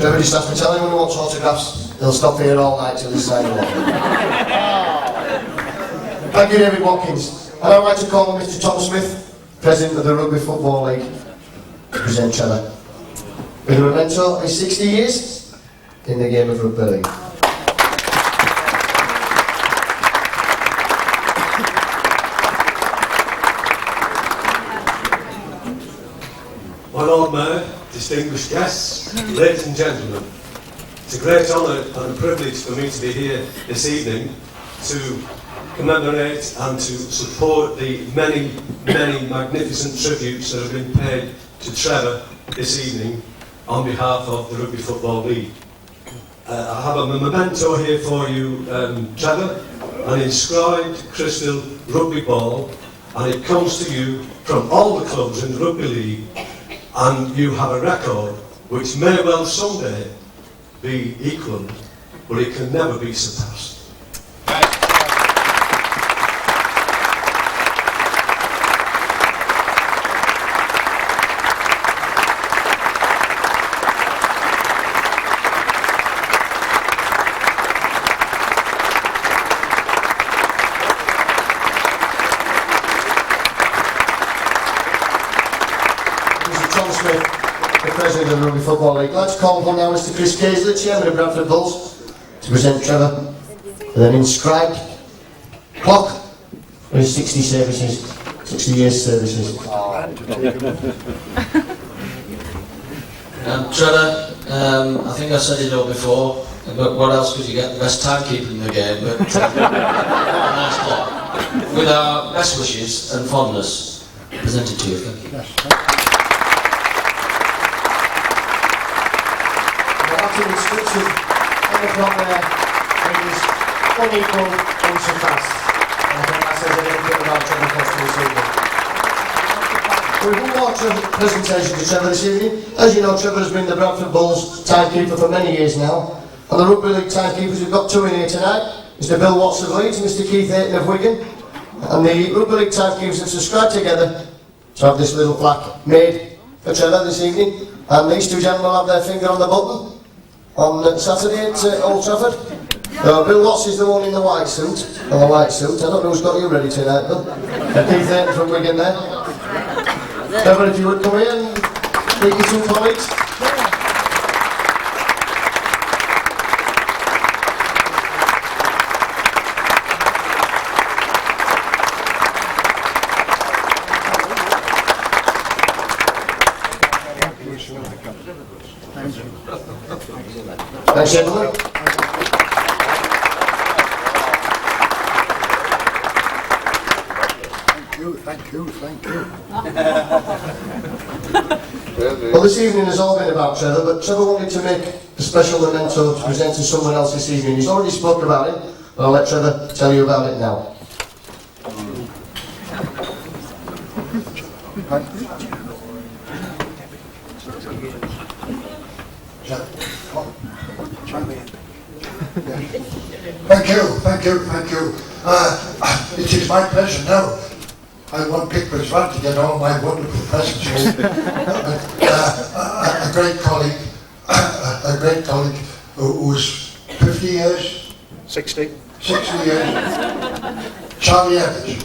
Trevor just has to tell anyone who wants autographs, they'll stop here all night till he's signed one. Thank you, David Watkins. And I'd like to call on Mr. Tom Smith, President of the Rugby Football League, to present Trevor with a memento of his 60 years in the game of rugby league. My Lord Mayor, distinguished guests, ladies and gentlemen, it's a great honour and a privilege for me to be here this evening to commemorate and to support the many, many magnificent tributes that have been paid to Trevor this evening on behalf of the Rugby Football League. I have a memento here for you, Trevor, an inscribed crystal rugby ball, and it comes to you from all the clubs in the Rugby League, and you have a record which may well someday be equalled, but it can never be surpassed. The President of the Rugby Football League. Let's call upon now Mr. Chris Casely, Chairman of Bradford Bulls, to present Trevor with an inscribed clock for his 60 years services. Trevor, I think I said it all before, but what else could you get? The best timekeeper in the game, but nice clock. With our best wishes and fondness presented to you. Thank you. The inscription on the clock there is unequal, unsurpassed. And I think that says a little bit about Trevor Foster this evening. We've one more presentation to Trevor this evening. As you know, Trevor has been the Bradford Bulls timekeeper for many years now. And the Rugby League timekeepers, we've got two in here tonight. Mr. Bill Watts of Leeds and Mr. Keith Ayton of Wigan. And the Rugby League timekeepers have subscribed together to have this little plaque made for Trevor this evening. And these two gentlemen will have their finger on the button on Saturday at Old Trafford. Bill Watts is the one in the white suit. I don't know who's got you ready tonight, but Keith Ayton from Wigan there. Trevor, if you would come here and meet your two colleagues. Thanks, gentlemen. Thank you. Well, this evening has all been about Trevor, but Trevor wanted to make a special memento to present to someone else this evening. He's already spoken about it, but I'll let Trevor tell you about it now. Thank you. It is my pleasure now. I won't pick which one to get all my wonderful presents home. A great colleague who's 50 years? 60 years. Charlie Evans.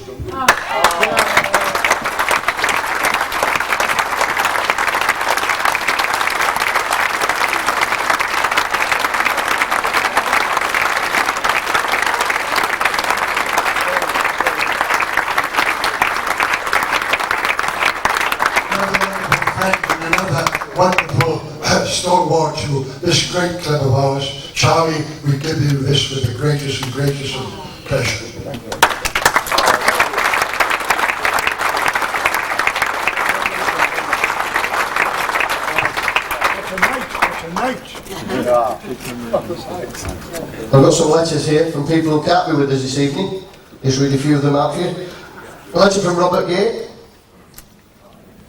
wonderful stalwart to this great club of ours. Charlie, we give you this with the greatest of pleasure. I've got some letters here from people who can't be with us this evening. Just read a few of them out for you. A letter from Robert Gate.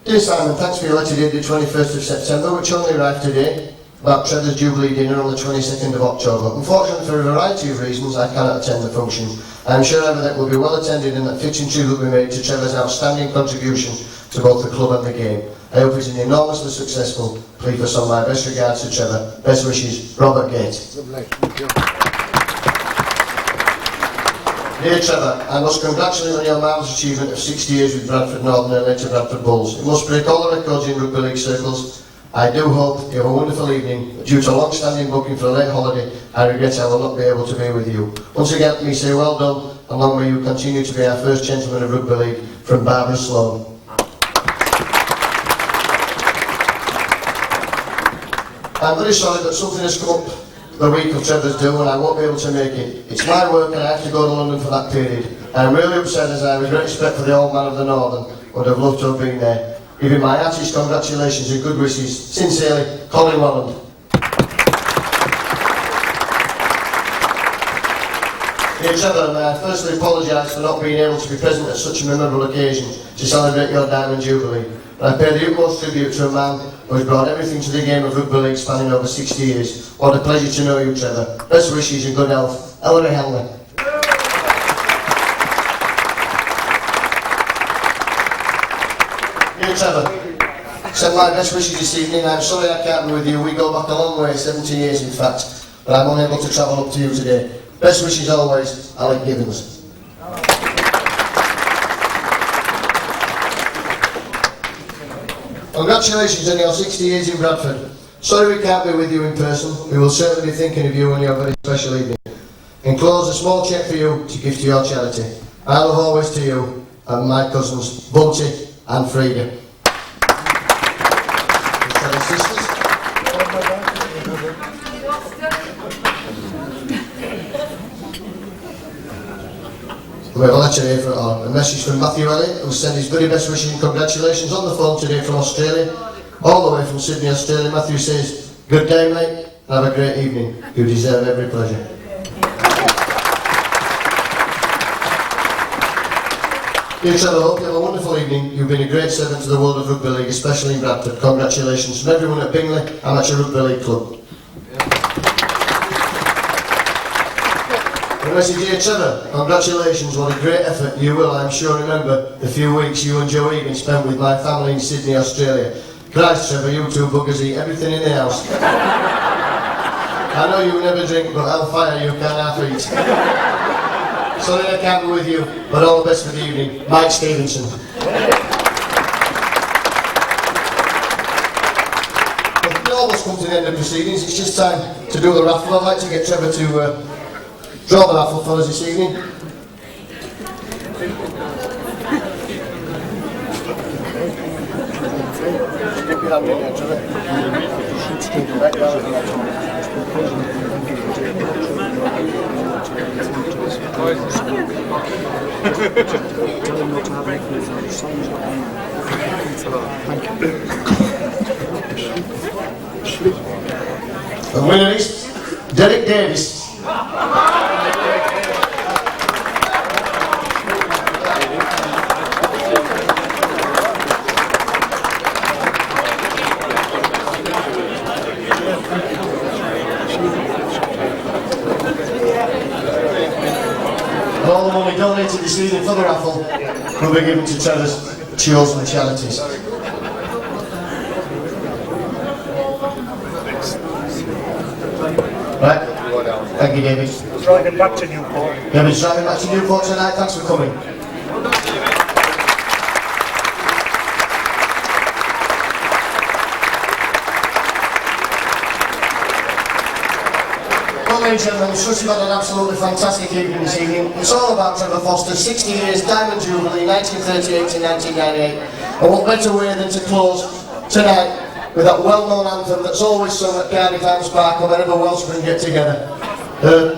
Dear Simon, thanks for your letter dated the 21st of September, which only arrived today, about Trevor's Jubilee dinner on the 22nd of October. Unfortunately, for a variety of reasons, I cannot attend the function. I am sure, however, that it will be well attended and that fitting tribute will be made to Trevor's outstanding contribution to both the club and the game. I hope it's an enormously successful. Please pass on my best regards to Trevor. Best wishes, Robert Gate. Dear Trevor, I must congratulate you on your marvellous achievement of 60 years with Bradford Northern and later Bradford Bulls. It must break all the records in rugby league circles. I do hope you have a wonderful evening, but due to long-standing booking for a late holiday, I regret I will not be able to be with you. Once again, let me say well done, and long may you continue to be our first gentleman of rugby league, from Barbara Sloan. I'm very sorry that something has come up the week of Trevor's due and I won't be able to make it. It's my work and I have to go to London for that period. I'm really upset as I have great respect for the old man of the Northern, would have loved to have been there. Giving my heartiest congratulations and good wishes. Sincerely, Colin Welland. Dear Trevor, may I firstly apologise for not being able to be present at such a memorable occasion to celebrate your Diamond Jubilee. But I pay the utmost tribute to a man who has brought everything to the game of rugby league spanning over 60 years. What a pleasure to know you, Trevor. Best wishes and good health. Ellery Hanley. Dear Trevor, send my best wishes this evening. I'm sorry I can't be with you. We go back a long way, 70 years in fact, but I'm unable to travel up to you today. Best wishes always, Alec Gibbons. Congratulations on your 60 years in Bradford. Sorry we can't be with you in person. We will certainly be thinking of you on your very special evening. Enclose a small cheque for you to give to your charity. I love always to you and my cousins, Bunty and Frida. Sisters. We have a letter here for a message from Matthew Elliott, who sent his very best wishes and congratulations on the phone today from Australia, all the way from Sydney, Australia. Matthew says, good day mate, and have a great evening. You deserve every pleasure. Dear Trevor, I hope you have a wonderful evening. You've been a great servant to the world of rugby league, especially in Bradford. Congratulations from everyone at Bingley Amateur Rugby League Club. And I say, dear Trevor, congratulations, what a great effort. You will, I'm sure, remember the few weeks you and Joe Egan spent with my family in Sydney, Australia. Christ, Trevor, you two buggers eat everything in the house. I know you never drink, but hellfire you can't half eat. Sorry I can't be with you, but all the best for the evening. Mike Stevenson. We've almost come to the end of proceedings. It's just time to do the raffle. I'd like to get Trevor to draw the raffle for us this evening. The winner is Derek Davis. All the money donated this evening for the raffle will be given to Trevor's chosen charities. Right, thank you David. Driving back to Newport. David's driving back to Newport tonight, thanks for coming. Well, ladies and gentlemen, trust you've had an absolutely fantastic evening this evening. It's all about Trevor Foster, 60 years, Diamond Jubilee, 1938 to 1998. And what better way than to close tonight with that well-known anthem that's always sung at Cardiff Arms Park or wherever Welshmen get together.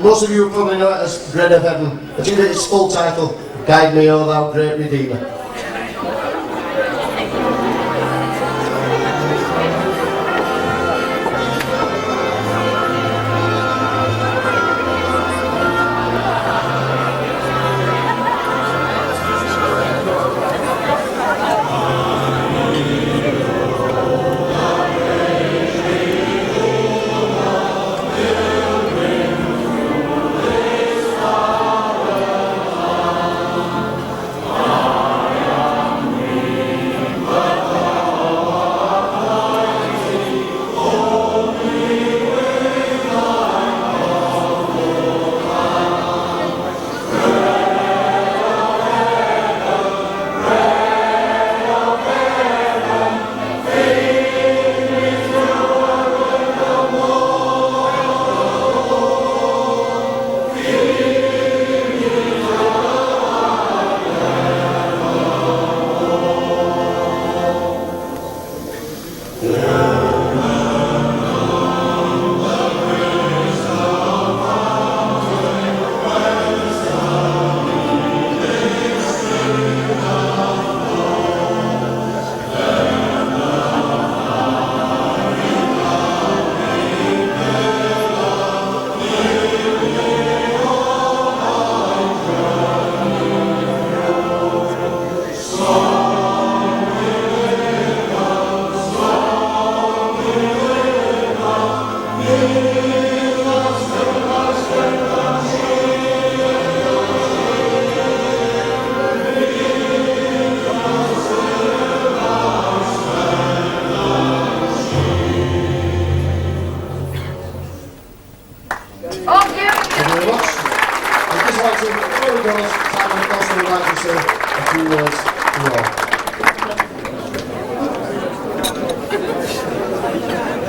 Most of you will probably know it as Bread of Heaven. I think its full title, Guide Me, O Thou Great Redeemer.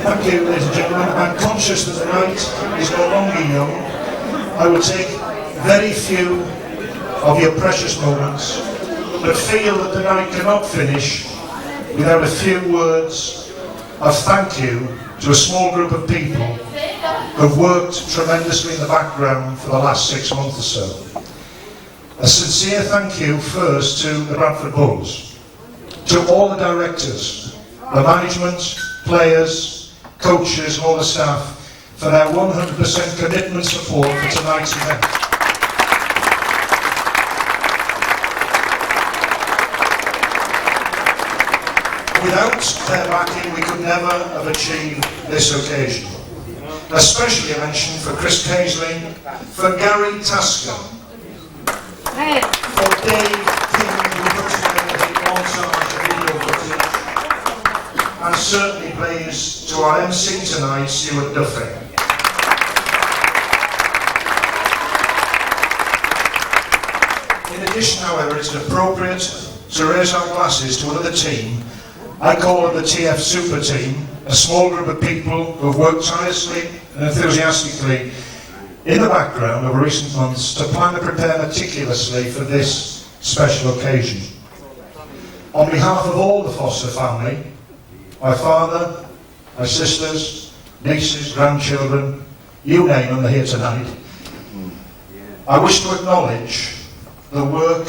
Thank you, ladies and gentlemen. I'm conscious that the night is no longer young. I will take very few of your precious moments, but feel that the night cannot finish without a few words of thank you to a small group of people who've worked tremendously in the background for the last 6 months or so. A sincere thank you first to the Bradford Bulls, to all the directors, the management, players, coaches and all the staff for their 100% commitment and support for tonight's event. Without their backing, we could never have achieved this occasion. Especially a mention for Chris Paisley, for Gary Tasker, for Dave King, who put together the montage video footage, and certainly plays to our MC tonight, Stuart Duffy. In addition, however, it's appropriate to raise our glasses to another team. I call it the TF Super Team, a small group of people who have worked tirelessly and enthusiastically in the background over recent months to plan and prepare meticulously for this special occasion. On behalf of all the Foster family, my father, my sisters, nieces, grandchildren, you name them, they're here tonight, I wish to acknowledge the work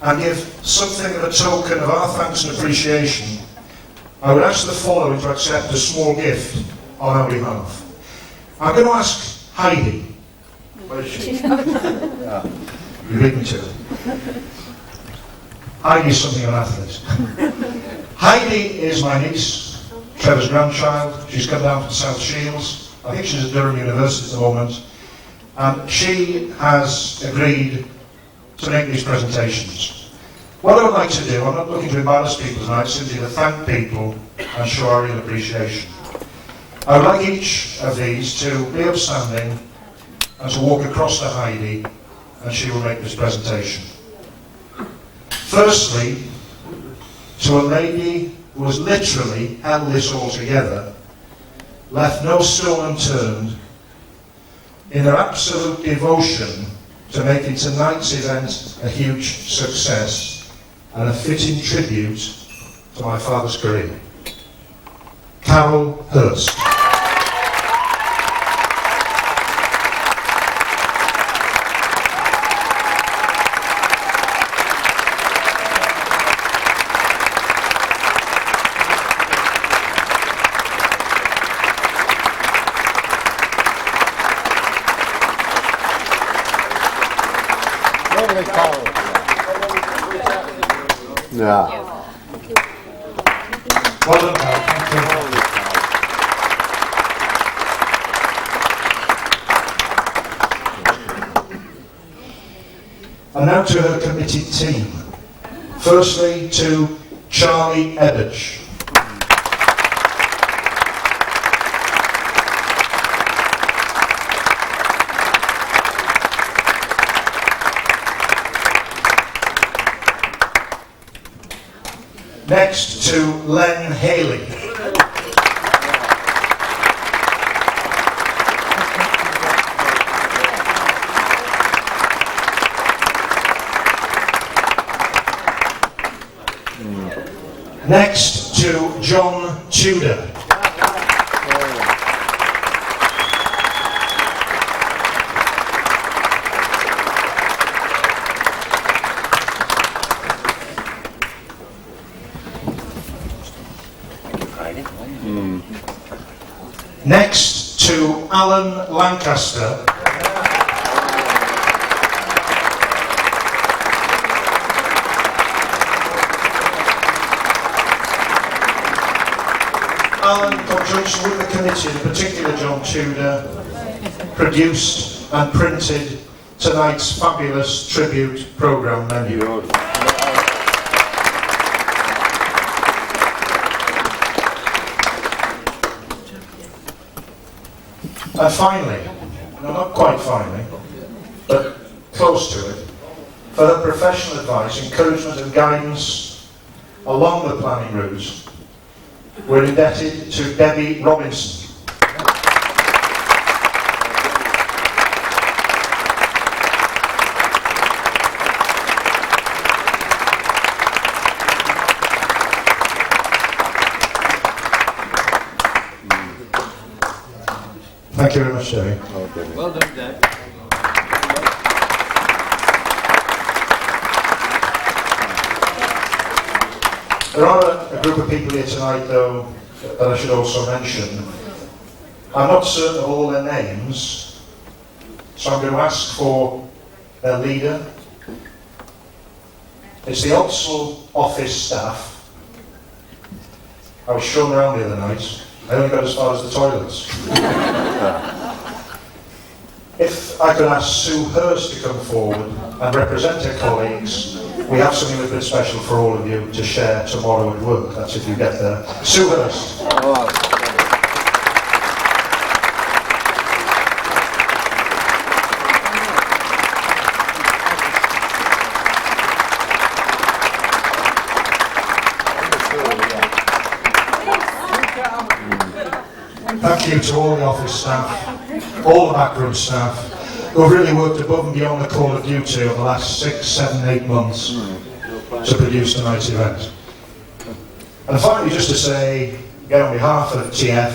and give something of a token of our thanks and appreciation. I would ask the following to accept a small gift on our behalf. I'm going to ask Heidi. Where is she? You beat me to it. Heidi is something of an athlete. Heidi is my niece, Trevor's grandchild. She's come down from South Shields. I think she's at Durham University at the moment. And she has agreed to make these presentations. What I would like to do, I'm not looking to embarrass people tonight, simply to thank people and show our real appreciation. I would like each of these to be upstanding and to walk across to Heidi, and she will make this presentation. Firstly, to a lady who has literally held this all together, left no stone unturned, in her absolute devotion to making tonight's event a huge success and a fitting tribute to my father's career. Carol Hurst. Yeah. Well done, Carol. Thank you. And now to her committed team. Firstly, to Charlie Ebbage. Next to Len Haley. Next to John Tudor. Next to Alan Lancaster. Alan, in conjunction with the committee, in particular John Tudor, produced and printed tonight's fabulous tribute programme menu. And finally, no, not quite finally, but close to it, for her professional advice, encouragement and guidance along the planning route, we're indebted to Debbie Robinson. Thank you very much, Debbie. Okay. Well done, Dave. There are a group of people here tonight, though, that I should also mention. I'm not certain of all their names, so I'm going to ask for their leader. It's the Odsal office staff. I was shown around the other night. I only got as far as the toilets. If I could ask Sue Hurst to come forward and represent her colleagues, we have something a bit special for all of you to share tomorrow at work. That's if you get there. Sue Hurst. Thank you to all the office staff, all the backroom staff, who have really worked above and beyond the call of duty over the last 6, 7, 8 months to produce tonight's event. And finally, just to say, again on behalf of TF,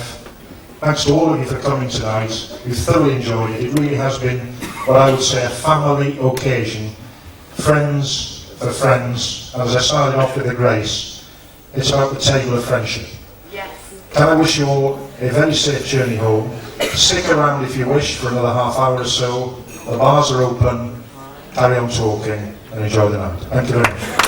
thanks to all of you for coming tonight. We've thoroughly enjoyed it. It really has been what I would say a family occasion. Friends for friends. And as I started off with the grace, it's about the table of friendship. Can I wish you all a very safe journey home. Stick around if you wish for another half hour or so. The bars are open. Carry on talking and enjoy the night. Thank you very much.